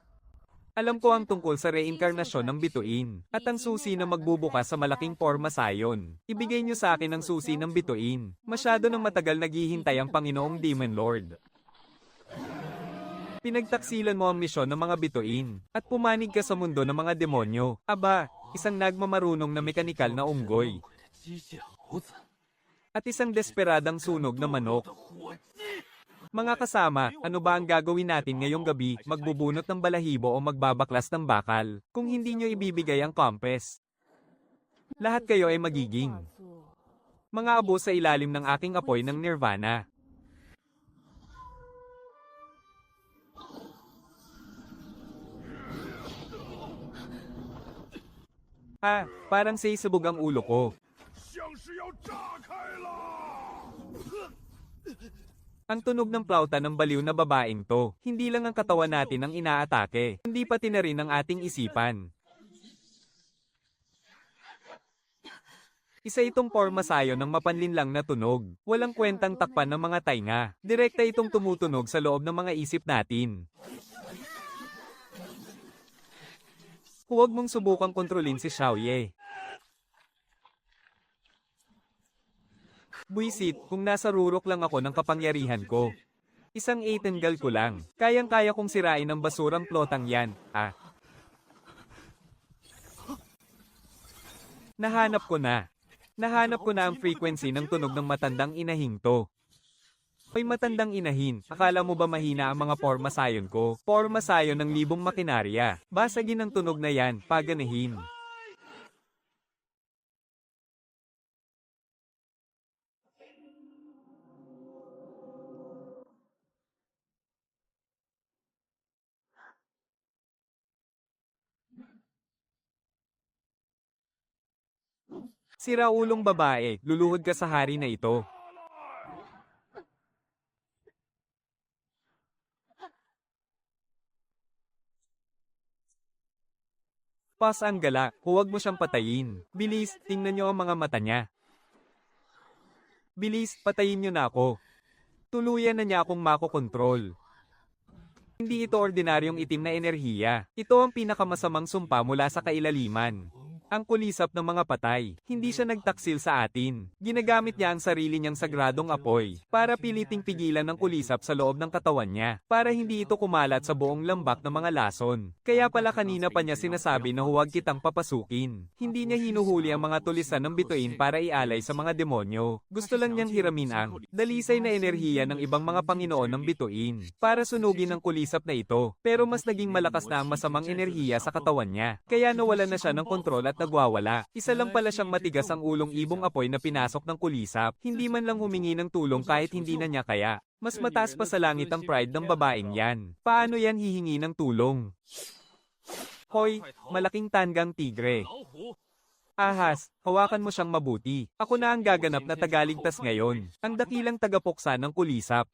Alam ko ang tungkol sa reinkarnasyon ng bituin at ang susi na magbubukas sa malaking porma sayon. Ibigay niyo sa akin ang susi ng bituin. Masyado nang matagal naghihintay ang Panginoong Demon Lord. Pinagtaksilan mo ang misyon ng mga bituin at pumanig ka sa mundo ng mga demonyo. Aba, isang nagmamarunong na mekanikal na unggoy 机械猴子 at isang desperadang sunog na manok. 的火鸡， Mga kasama, ano ba ang gagawin natin ngayong gabi? Magbubunot ng balahibo o magbabaklas ng bakal? Kung hindi nyo ibibigay ang compass, lahat kayo ay magiging 做 mga abo sa ilalim ng aking apoy ng nirvana. Parang sisubog ang ulo ko. 像是要炸开了！ Ang tunog ng plauta ng baliw na babaeng to, hindi lang ang katawan natin ang inaatake, hindi pati na rin ang ating isipan. Isa itong porma sayo ng mapanlinlang na tunog. Walang kwentang takpan ng mga tainga. Direkta itong tumutunog sa loob ng mga isip natin. Huwag mong subukang kontrolin si Xiaoye. Buisit, kung nasa rurok lang ako ng kapangyarihan ko. Isang etenggal ko lang. Kayang-kaya kong sirain ang basurang plotang yan. Nahanap ko na. Nahanap ko na ang frequency ng tunog ng matandang inahing to. May matandang inahin, akala mo ba mahina ang mga porma sayon ko? Porma sayon ng libong makinarya. Basagin ang tunog na yan, paganahin. Siraulong babae, luluhod ka sa hari na ito. Pas ang gala, huwag mo siyang patayin. Bilis, tingnan niyo ang mga mata niya. Bilis, patayin niyo na ako. Tuluyan na niya akong makokontrol. Hindi ito ordinaryong itim na enerhiya. Ito ang pinakamasamang sumpa mula sa kailaliman. Ang kulisap ng mga patay. Hindi siya nagtaksil sa atin. Ginagamit niya ang sarili niyang sagradong apoy para piliting pigilan ng kulisap sa loob ng katawan niya para hindi ito kumalat sa buong lambak ng mga lason. Kaya pala kanina pa niya sinasabi na huwag kitang papasukin. Hindi niya hinuhuli ang mga tulisan ng bituin para ialay sa mga demonyo. Gusto lang niyang hiramin ang dalisay na enerhiya ng ibang mga panginoon ng bituin para sunugin ang kulisap na ito. Pero mas naging malakas na ang masamang enerhiya sa katawan niya. Kaya nawalan na siya ng kontrol at nagwawala. Isa lang pala siyang matigas ang ulong ibong apoy na pinasok ng kulisap. Hindi man lang humingi ng tulong kahit hindi na niya kaya. Mas mataas pa sa langit ang pride ng babaeng yan. Paano yan hihingi ng tulong? Hoy, malaking tanggang tigre. 老虎， Ahas, hawakan mo siyang mabuti. Ako na ang gaganap na tagaligtas ngayon. Ang dakilang tagapuksa ng kulisap.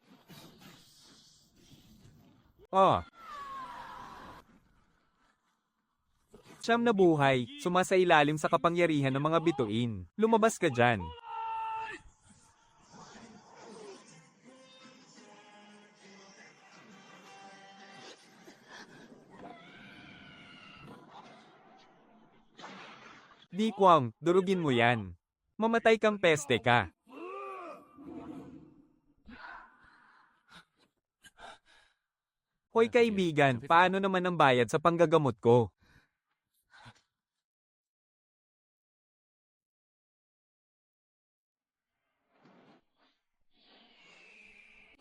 Siyam na buhay, sumasailalim sa kapangyarihan ng mga bituin. Lumabas ka dyan. Di Kwang, durugin mo yan. Mamatay kang peste ka. Hoy kaibigan, paano naman ang bayad sa panggagamot ko?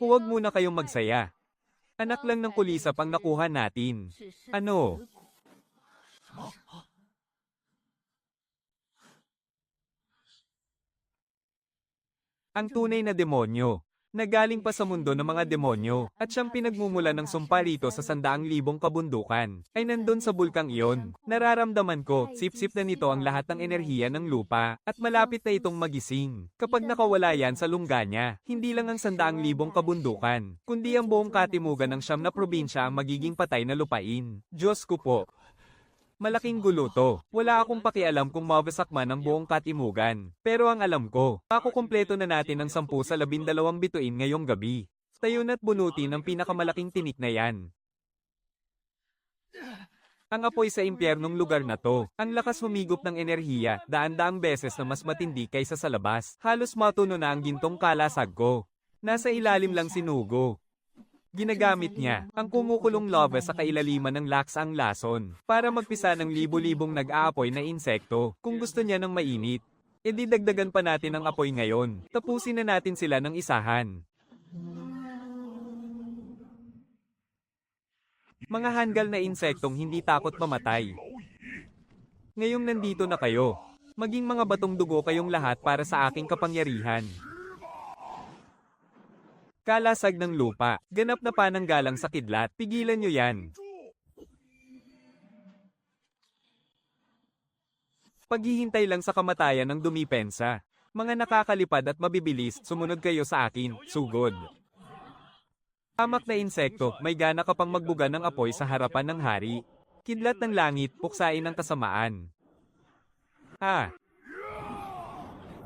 Huwag muna kayong magsaya. Anak lang ng kulisap ang nakuha natin. 只是 Ano? 死骨 Ang tunay na demonyo. Nagaling pa sa mundo ng mga demonyo at siyang pinagmumula ng sumpa rito sa 100,000 kabundukan ay nandun sa bulkang iyon. Nararamdaman ko, sip-sip na nito ang lahat ng enerhiya ng lupa at malapit na itong magising. Kapag nakawala yan sa lungga niya, hindi lang ang 100,000 kabundukan, kundi ang buong katimugan ng 9 na probinsya ang magiging patay na lupain. Diyos ko po. Malaking gulo to. Wala akong pakialam kung mawasak man ang buong katimugan. Pero ang alam ko, makukumpleto na natin ang 10 sa 12 bituin ngayong gabi. Tayo na't bunutin ang pinakamalaking tinik na yan. Ang apoy sa impyernong lugar na to, ang lakas humigop ng enerhiya, daan-daang beses na mas matindi kaysa sa labas. Halos matuno na ang gintong kalasag ko. Nasa ilalim lang si Nugo. Ginagamit niya ang kumukulong lava sa kailaliman ng laksang lason para magpisa ng libo-libong nag-aapoy na insekto kung gusto niya ng mainit. E di dagdagan pa natin ang apoy ngayon. Tapusin na natin sila ng isahan. Mga hanggal na insektong hindi takot mamatay. Ngayong nandito na kayo, maging mga batong dugo kayong lahat para sa aking kapangyarihan. Kalasag ng lupa, ganap na pananggalang sa kidlat, pigilan nyo yan. Paghihintay lang sa kamatayan ng dumipensa. Mga nakakalipad at mabibilis, sumunod kayo sa akin, sugod. Hamak na insekto, may gana ka pang magbuga ng apoy sa harapan ng hari. Kidlat ng langit, puksain ang kasamaan.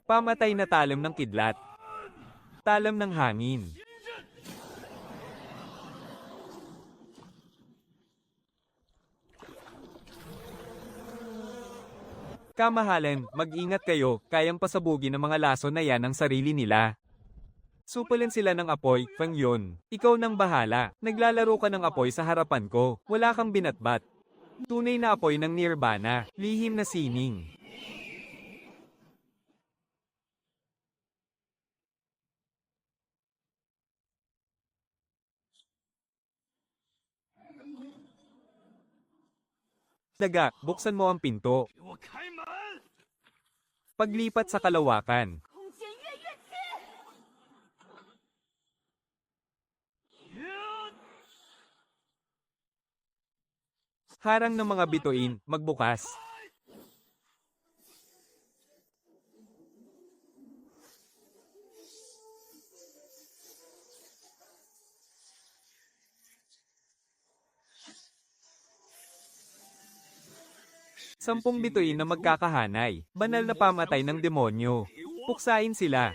Pamatay na talam ng kidlat. Talam ng hangin. Kamahalan, mag-ingat kayo, kayang pasabugin ng mga laso na yan ang sarili nila. Supulan sila ng apoy, Feng Yun. Ikaw nang bahala, naglalaro ka ng apoy sa harapan ko, wala kang binatbat. Tunay na apoy ng nirvana, lihim na sining. Daga, buksan mo ang pinto. 给我开门！ Paglipat sa kalawakan. 空间越越近。 Harang ng mga bituin, magbukas. Sampung bituin na magkakahanay, banal na pamatay ng demonyo. Puksain sila.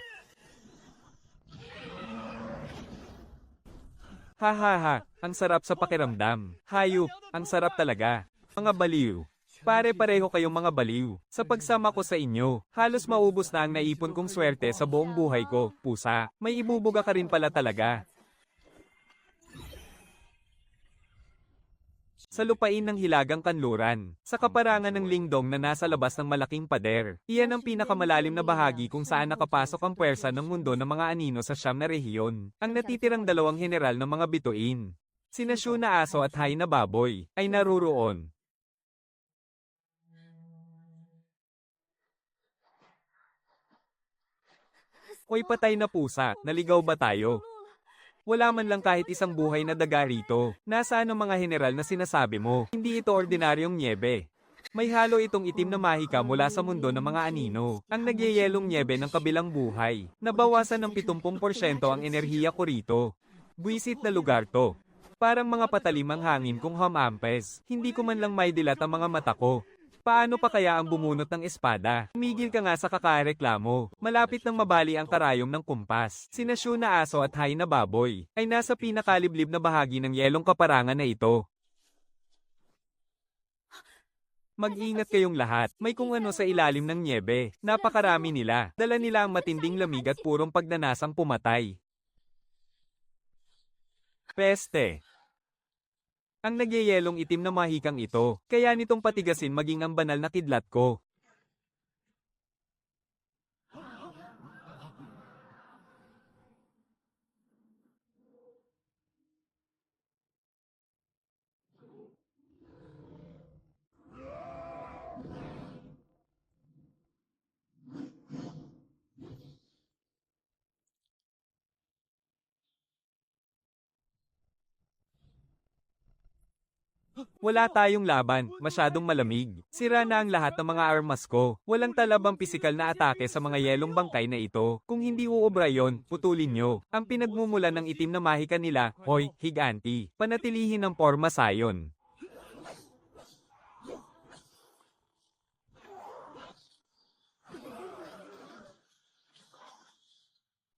Hahaha, ang sarap sa pakiramdam. Hayop, ang sarap talaga. Mga baliw. Pare-pareho kayong mga baliw. Sa pagsama ko sa inyo, halos maubos na ang naipon kong swerte sa buong buhay ko, pusa. May ibubuga ka rin pala talaga. Sa lupain ng hilagang kanluran, sa kaparangan ng lingdong na nasa labas ng malaking pader. Iyan ang pinakamalalim na bahagi kung saan nakapasok ang puwersa ng mundo ng mga anino sa siyam na rehiyon. Ang natitirang dalawang general ng mga bituin, sina Shu na aso at Hai na baboy, ay naruroon. Hoy patay na pusa, naligaw ba tayo? Wala man lang kahit isang buhay na daga rito. Nasaan ang mga general na sinasabi mo? Hindi ito ordinaryong nyebe. May halo itong itim na mahika mula sa mundo ng mga anino. Ang nagyayelong nyebe ng kabilang buhay. Nabawasan ng 70% ang enerhiya ko rito. Buwisit na lugar to. Parang mga patalimang hangin kung hamampes. Hindi ko man lang maidilat ang mga mata ko. Paano pa kaya ang bumunot ng espada? Tumigil ka nga sa kakareklamo. Malapit nang mabali ang karayom ng kumpas. Sina Shu na aso at Hai na baboy ay nasa pinakaliblib na bahagi ng yelong kaparangan na ito. Mag-ingat kayong lahat. May kung ano sa ilalim ng nyebe. Napakarami nila. Dala nila ang matinding lamig at purong pagnanasang pumatay. Peste. Ang nagyayelong itim na mahikang ito, kaya nitong patigasin maging ang banal na kidlat ko. Wala tayong laban, masyadong malamig. Sira na ang lahat ng mga armas ko. Walang talabang pisikal na atake sa mga yelong bangkay na ito. Kung hindi uobra yon, putulin nyo. Ang pinagmumulan ng itim na mahika nila, hoy, higanti. Panatilihin ang porma sayon.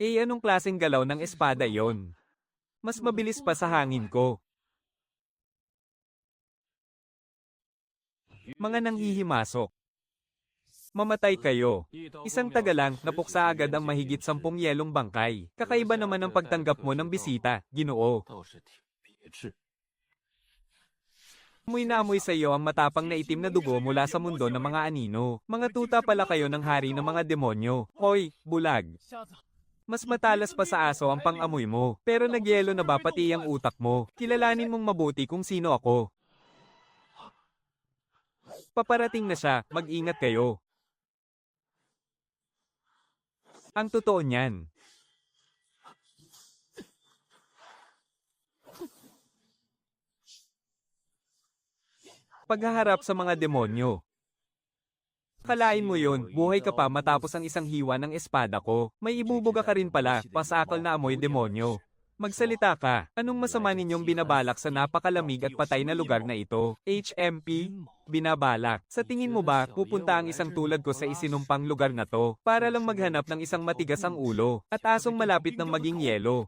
Anong klaseng galaw ng espada yon? Mas mabilis pa sa hangin ko. Mga nanghihimasok. Mamatay kayo. Isang taga lang, napuksa agad ang mahigit 10 yelong bangkay. Kakaiba naman ang pagtanggap mo ng bisita, Ginoo. 倒是挺别致。 Amoy na amoy sa iyo ang matapang na itim na dugo mula sa mundo ng mga anino. Mga tuta pala kayo ng hari ng mga demonyo. Hoy, bulag. 瞎子， Mas matalas pa sa aso ang pang-amoy mo. Pero nagyelo na ba pati ang utak mo? Kilalanin mong mabuti kung sino ako. Paparating na siya, mag-ingat kayo. Ang totoo niyan. Paghaharap sa mga demonyo. Kalain mo yun, buhay ka pa matapos ang isang hiwa ng espada ko. May ibubuga ka rin pala, pasakal na amoy demonyo. Magsalita ka, anong masama ninyong binabalak sa napakalamig at patay na lugar na ito? HMP? Binabalak. Sa tingin mo ba, pupunta ang isang tulad ko sa isinumpang lugar na to, para lang maghanap ng isang matigas ang ulo, at asong malapit ng maging yelo?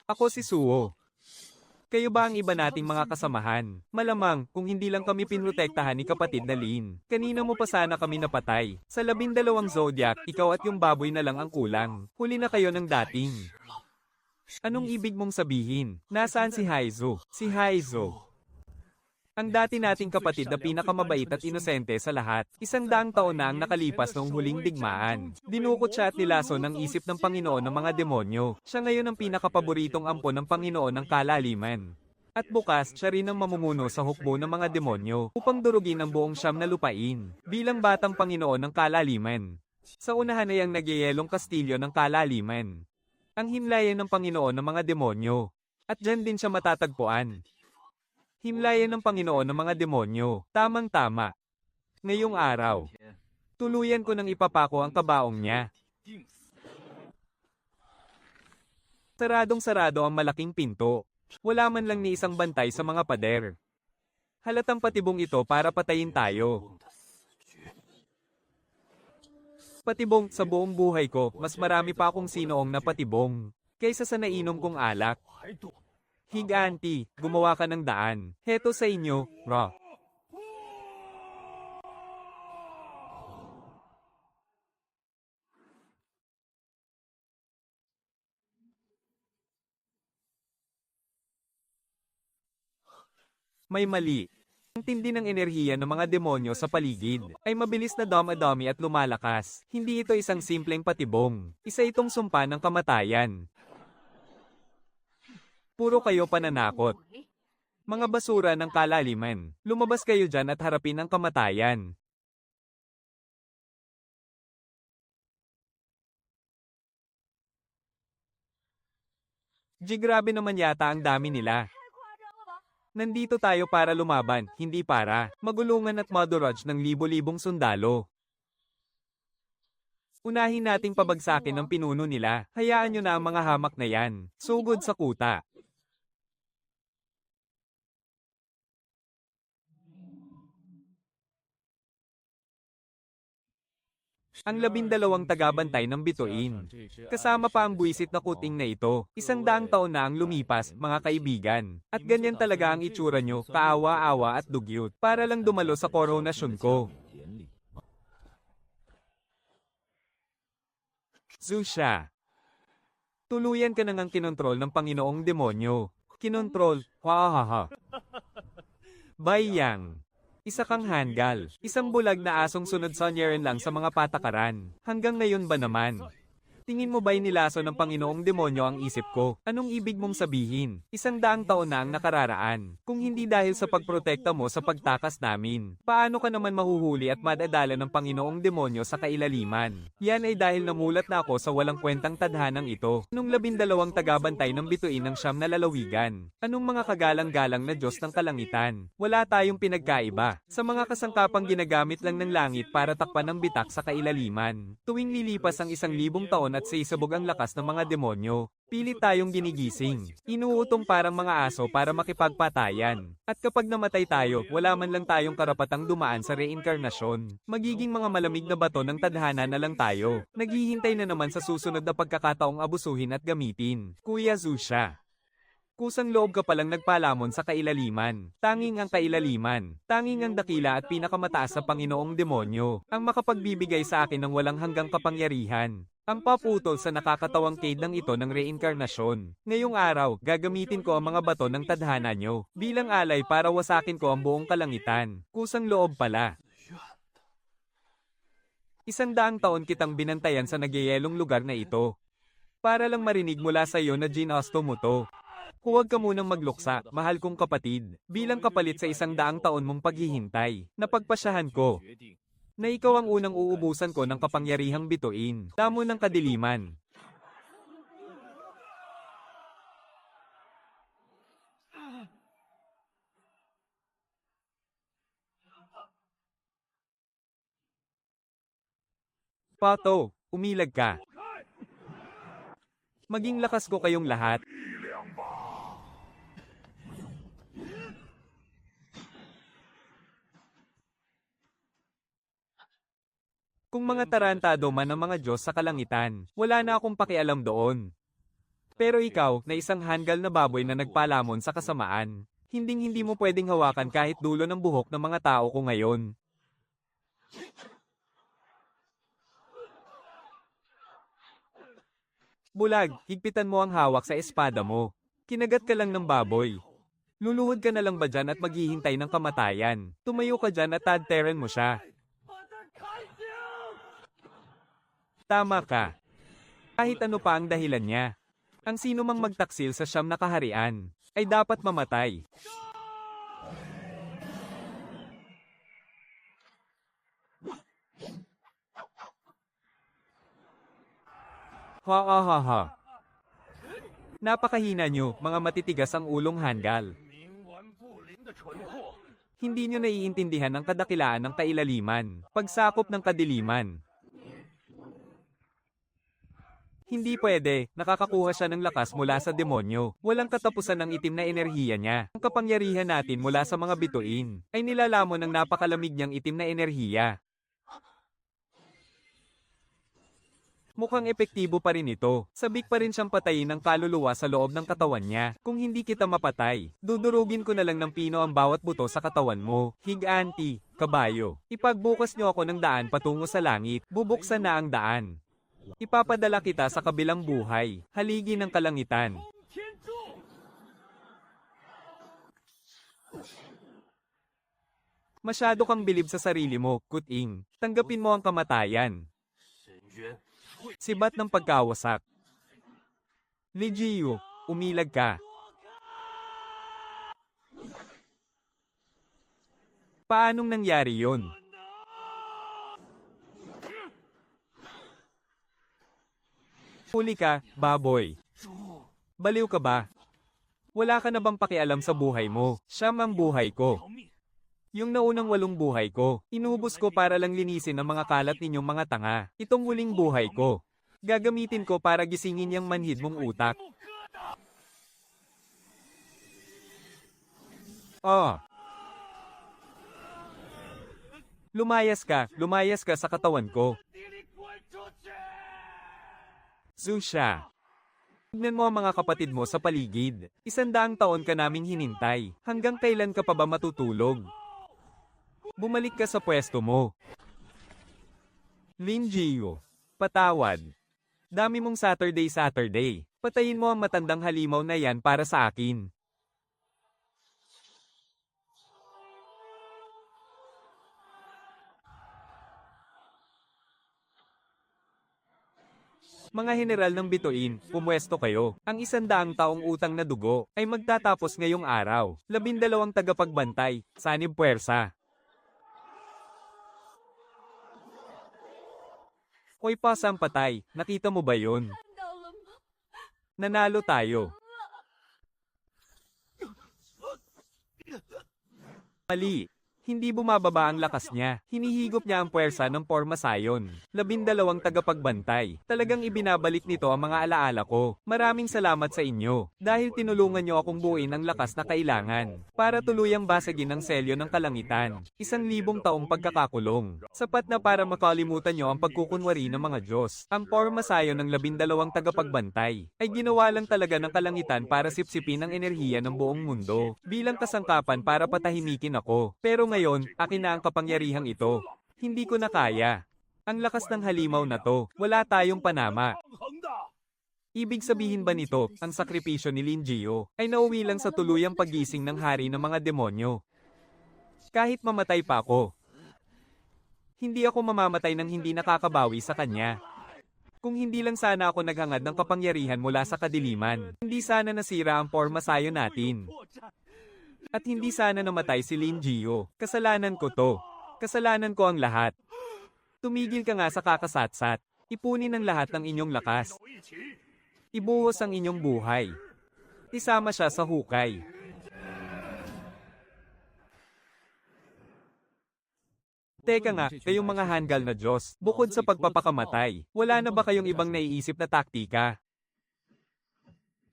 Ako si Suo. Kayo ba ang iba nating mga kasamahan? Malamang, kung hindi lang kami pinrotektahan ni kapatid na Lin. Kanina mo pa sana kami napatay. Sa 12 zodiac, ikaw at yung baboy na lang ang kulang. Huli na kayo ng dating. Anong ibig mong sabihin? Nasaan si Haizo? Si Haizo. Ang dati nating kapatid na pinakamabait at inosente sa lahat. 100 taon na ang nakalipas noong huling digmaan. Dinukot siya at nilaso ng isip ng Panginoon ng mga demonyo. Siya ngayon ang pinakapaboritong ampon ng Panginoon ng kalaliman. At bukas, siya rin ang mamumuno sa hukbo ng mga demonyo upang durugin ang buong siyam na lupain bilang batang Panginoon ng kalaliman. Sa unahan ay ang nagyayelong kastilyo ng kalaliman. Ang himlayan ng Panginoon ng mga demonyo. At dyan din siya matatagpuan. Himlayan ng Panginoon ng mga demonyo. Tamang-tama. Ngayong araw, tuluyan ko nang ipapako ang kabaong niya. Saradong-sarado ang malaking pinto. Wala man lang ni isang bantay sa mga pader. Halatang patibong ito para patayin tayo. Patibong, sa buong buhay ko, mas marami pa akong sinoong na patibong kaysa sa nainom kong alak. 还躲。 Higanti, gumawa ka ng daan. Heto sa inyo, Ra. May mali. Ang tindi ng enerhiya ng mga demonyo sa paligid ay mabilis na dami at lumalakas. Hindi ito isang simpleng patibong. Isa itong sumpa ng kamatayan. Puro kayo pananakot. Mga basura ng kalaliman. Lumabas kayo dyan at harapin ang kamatayan. Grabe naman yata ang dami nila. Nandito tayo para lumaban, hindi para magulungan at madurage ng libo-libong sundalo. Unahin nating pabagsakin ang pinuno nila. Hayaan nyo na ang mga hamak na yan. Sugod sa kuta. Ang 12 tagabantay ng bituin. Kasama pa ang buwisit na kuting na ito. 100 taon na ang lumipas, mga kaibigan. At ganyan talaga ang itsura nyo, kaawa-awa at dugyot. Para lang dumalo sa koronasyon ko. Zusha. Tuluyan ka nang kinontrol ng Panginoong demonyo. Kinontrol, hahaha. Bayang. Isa kang hanggal. Isang bulag na asong sunod sa nyerin lang sa mga patakaran. Hanggang ngayon ba naman? Tingin mo ba'y nilaso ng Panginoong demonyo ang isip ko? Anong ibig mong sabihin? 100 taon na ang nakararaan. Kung hindi dahil sa pagprotekta mo sa pagtakas namin, paano ka naman mahuhuli at madadala ng Panginoong demonyo sa kailaliman? Yan ay dahil namulat na ako sa walang kwentang tadhanang ito. Nung 12 tagabantay ng bituin ng siyam na lalawigan. Anong mga kagalang-galang na Diyos ng kalangitan? Wala tayong pinagkaiba. Sa mga kasangkapang ginagamit lang ng langit para takpan ng bitak sa kailaliman. Tuwing lilipas ang 1000 taon at sisabog ang lakas ng mga demonyo. Pilit tayong ginigising. Inuutong parang mga aso para makipagpatayan. At kapag namatay tayo, wala man lang tayong karapatang dumaan sa reinkarnasyon. Magiging mga malamig na bato ng tadhana na lang tayo. Naghihintay na naman sa susunod na pagkakataong abusuhin at gamitin. Kuya Zusha. Kusang loob ka palang nagpalamon sa kailaliman. Tanging ang kailaliman. Tanging ang dakila at pinakamataas sa Panginoong demonyo. Ang makapagbibigay sa akin ng walang hanggang kapangyarihan. Ang paputol sa nakakatawang ng ito ng reinkarnasyon. Ngayong araw, gagamitin ko ang mga bato ng tadhana nyo. Bilang alay para wasakin ko ang buong kalangitan. Kusang loob pala. 100 taon kitang binantayan sa nagyayelong lugar na ito. Para lang marinig mula sa iyo na ginusto mo to. Huwag ka munang magluksa, mahal kong kapatid, bilang kapalit sa 100 taon mong paghihintay. Napagpasyahan ko na ikaw ang unang uubusan ko ng kapangyarihang bituin, damo ng kadiliman. Pato, umilag ka. Maging lakas ko kayong lahat. Kung mga tarantado man ang mga Diyos sa kalangitan, wala na akong pakialam doon. Pero ikaw, na isang hanggal na baboy na nagpalamon sa kasamaan, hinding-hindi mo pwedeng hawakan kahit dulo ng buhok ng mga tao ko ngayon. Bulag, higpitan mo ang hawak sa espada mo. Kinagat ka lang ng baboy. Luluhod ka na lang ba dyan at maghihintay ng kamatayan? Tumayo ka dyan at tadteren mo siya. Tama ka. Kahit ano pa ang dahilan niya. Ang sino mang magtaksil sa siyam na kaharian, ay dapat mamatay. Ha ha ha ha. Napakahina nyo, mga matitigas ang ulong hanggal. Hindi nyo naiintindihan ang kadakilaan ng kailaliman, pagsakop ng kadiliman. Hindi pwede, nakakakuha siya ng lakas mula sa demonyo. Walang katapusan ng itim na enerhiya niya. Ang kapangyarihan natin mula sa mga bituin, ay nilalamon ng napakalamig niyang itim na enerhiya. Mukhang epektibo pa rin ito. Sabik pa rin siyang patayin ng kaluluwa sa loob ng katawan niya. Kung hindi kita mapatay, dudurugin ko na lang ng pino ang bawat buto sa katawan mo. Higanti, kabayo. Ipagbukas niyo ako ng daan patungo sa langit. Bubuksan na ang daan. Ipapadala kita sa kabilang buhay, haligi ng kalangitan. Masyado kang bilib sa sarili mo, Kuting. Tanggapin mo ang kamatayan. Sibat ng pagkawasak. Legio, umilag ka. Paanong nangyari yon? Huli ka, baboy. Baliw ka ba? Wala ka na bang pakialam sa buhay mo? Siyam ang buhay ko. Yung naunang 8 buhay ko, inubos ko para lang linisin ang mga kalat ninyong mga tanga. Itong huling buhay ko, gagamitin ko para gisingin yung manhid mong utak. Oh. Lumayas ka sa katawan ko. Zusha. Tignan mo ang mga kapatid mo sa paligid. 100 taon ka naming hinintay. Hanggang kailan ka pa ba matutulog? Bumalik ka sa pwesto mo. Linjiyo. Patawad. Dami mong Saturday. Patayin mo ang matandang halimaw na yan para sa akin. Mga general ng bituin, pumwesto kayo. Ang 100 taong utang na dugo ay magtatapos ngayong araw. 12 tagapagbantay, sanib puwersa. Koy pasang patay, nakita mo ba yun? Nanalo tayo. Mali. Hindi bumababa ang lakas niya. Hinihigop niya ang puwersa ng Pormasayon. 12 tagapagbantay. Talagang ibinabalik nito ang mga alaala ko. Maraming salamat sa inyo. Dahil tinulungan niyo akong buuin ang lakas na kailangan. Para tuluyang basagin ang selyo ng kalangitan. 1,000 taong pagkakakulong. Sapat na para makalimutan niyo ang pagkukunwari ng mga Diyos. Ang Pormasayon ng 12 tagapagbantay ay ginawa lang talaga ng kalangitan para sipsipin ang enerhiya ng buong mundo. Bilang kasangkapan para patahimikin ako. Pero ngayon, akin na ang kapangyarihang ito. Hindi ko na kaya. Ang lakas ng halimaw na to, wala tayong panama. 恒的， Ibig sabihin ba nito, ang sakripisyo ni Lin Jio ay nauwi lang sa tuluyang paggising ng hari ng mga demonyo? Kahit mamatay pa ako, hindi ako mamamatay ng hindi nakakabawi sa kanya. Kung hindi lang sana ako naghangad ng kapangyarihan mula sa kadiliman, hindi sana nasira ang Pormasayon natin. At hindi sana namatay si Lin Jio. Kasalanan ko to. Kasalanan ko ang lahat. Tumigil ka nga sa kakasatsat. Ipunin ang lahat ng inyong lakas. 我一起。 Ibuhos ang inyong buhay. Isama siya sa hukay. Teka nga, kayong mga hanggal na Diyos, bukod sa pagpapakamatay, wala na ba kayong ibang naiisip na taktika?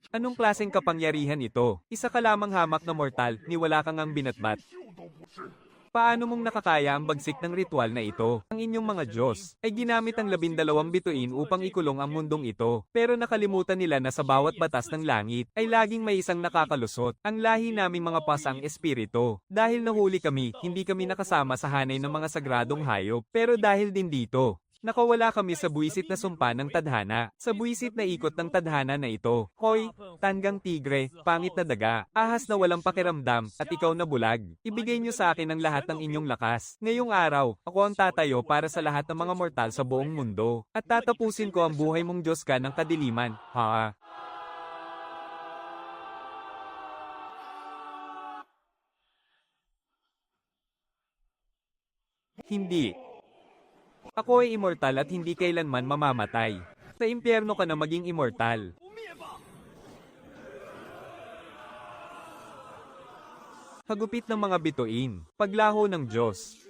Anong klaseng kapangyarihan ito? Isa ka lamang hamak na mortal, ni wala kang ang binatbat. 救都不是。 Paano mong nakakaya ang bagsik ng ritual na ito? Ang inyong mga Diyos ay ginamit ang 12 bituin upang ikulong ang mundong ito. Pero nakalimutan nila na sa bawat batas ng langit ay laging may isang nakakalusot. Ang lahi naming mga pasang espiritu. Dahil nahuli kami, hindi kami nakasama sa hanay ng mga sagradong hayop. Pero dahil din dito, nakawala kami sa buwisit na sumpa ng tadhana. Sa buwisit na ikot ng tadhana na ito. Hoy, tanggang tigre, pangit na daga, ahas na walang pakiramdam, at ikaw na bulag. Ibigay niyo sa akin ang lahat ng inyong lakas. Ngayong araw, ako ang tatayo para sa lahat ng mga mortal sa buong mundo. At tatapusin ko ang buhay mong Diyos ka ng kadiliman. Ha? Hindi. Ako ay immortal at hindi kailanman mamamatay. Sa impyerno ka na maging immortal. 不灭吧！ Hagupit ng mga bituin. Paglaho ng Diyos.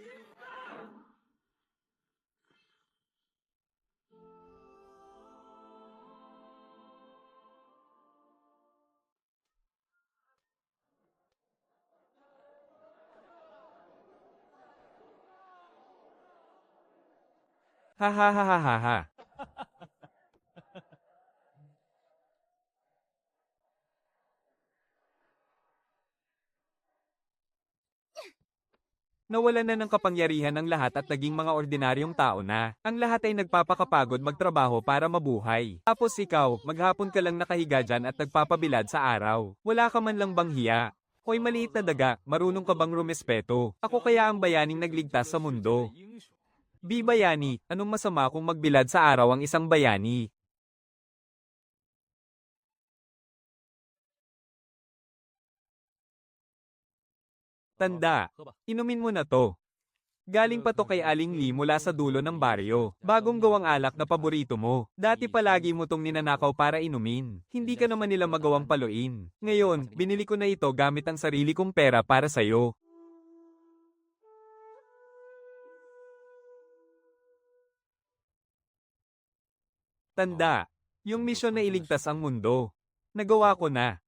Ha ha ha ha ha ha. Nawalan na ng kapangyarihan ang lahat at naging mga ordinaryong tao na. Ang lahat ay nagpapakapagod magtrabaho para mabuhay. Tapos ikaw, maghapon ka lang nakahiga dyan at nagpapabilad sa araw. Wala ka man lang bang hiya? Hoy maliit na daga, marunong ka bang rumespeto? Ako kaya ang bayaning nagligtas sa mundo. 英雄， Bayani, anong masama kung magbilad sa araw ang isang bayani? Tanda, 喝吧。 inumin mo na to. Galing pa to kay Aling Lee mula sa dulo ng baryo. Bagong gawang alak na paborito mo. Dati palagi mo tong ninanakaw para inumin. Hindi ka naman nila magawang paluin. Ngayon, binili ko na ito gamit ang sarili kong pera para sa'yo. Tanda, yung misyon na iligtas ang mundo. Nagawa ko na.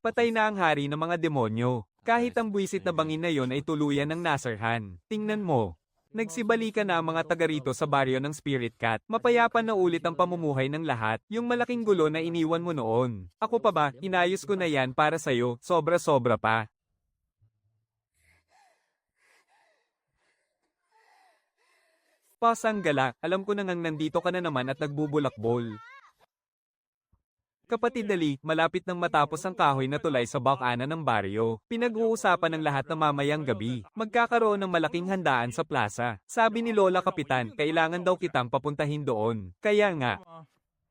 Patay na ang hari ng mga demonyo. Kahit ang buwisit na bangin na yon ay tuluyan ng nasarhan. Tingnan mo. Nagsibalikan na ang mga taga rito sa baryo ng Spirit Cat. Mapayapa na ulit ang pamumuhay ng lahat. Yung malaking gulo na iniwan mo noon. Ako pa ba, inayos ko na yan para sa'yo, sobra-sobra pa. Pasang gala, alam ko na ngang nandito ka na naman at nagbubulakbol. Kapatid dali, malapit nang matapos ang kahoy na tulay sa bakana ng baryo. Pinag-uusapan ng lahat na mamayang gabi. Magkakaroon ng malaking handaan sa plaza. Sabi ni Lola Kapitan, kailangan daw kitang papuntahin doon. Kaya nga,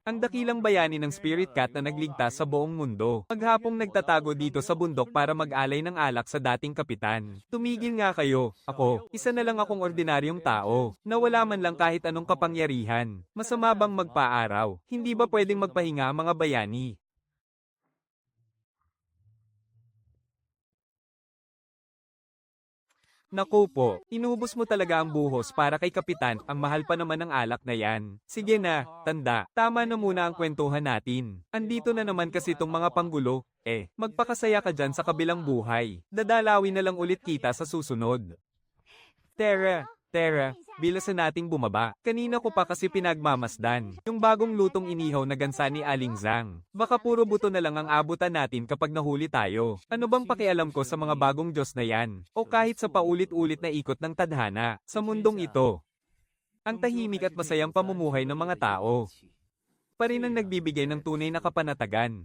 ang dakilang bayani ng Spirit Cat na nagligtas sa buong mundo. Maghapong nagtatago dito sa bundok para mag-alay ng alak sa dating kapitan. Tumigil nga kayo. Ako, isa na lang akong ordinaryong tao. Nawala man lang kahit anong kapangyarihan. Masama bang magpaaraw? Hindi ba pwedeng magpahinga ang mga bayani? Naku po, inubos mo talaga ang buhos para kay Kapitan, ang mahal pa naman ng alak na yan. Sige na, tanda, tama na muna ang kwentuhan natin. Andito na naman kasi tong mga panggulo. Magpakasaya ka dyan sa kabilang buhay. Dadalawin na lang ulit kita sa susunod. Tara, bilasan nating bumaba. Kanina ko pa kasi pinagmamasdan. Yung bagong lutong inihaw na gansa ni Aling Zhang. Baka puro buto na lang ang abutan natin kapag nahuli tayo. Ano bang pakialam ko sa mga bagong Diyos na yan? O kahit sa paulit-ulit na ikot ng tadhana sa mundong ito. Ang tahimik at masayang pamumuhay ng mga tao pa rin ang nagbibigay ng tunay na kapanatagan.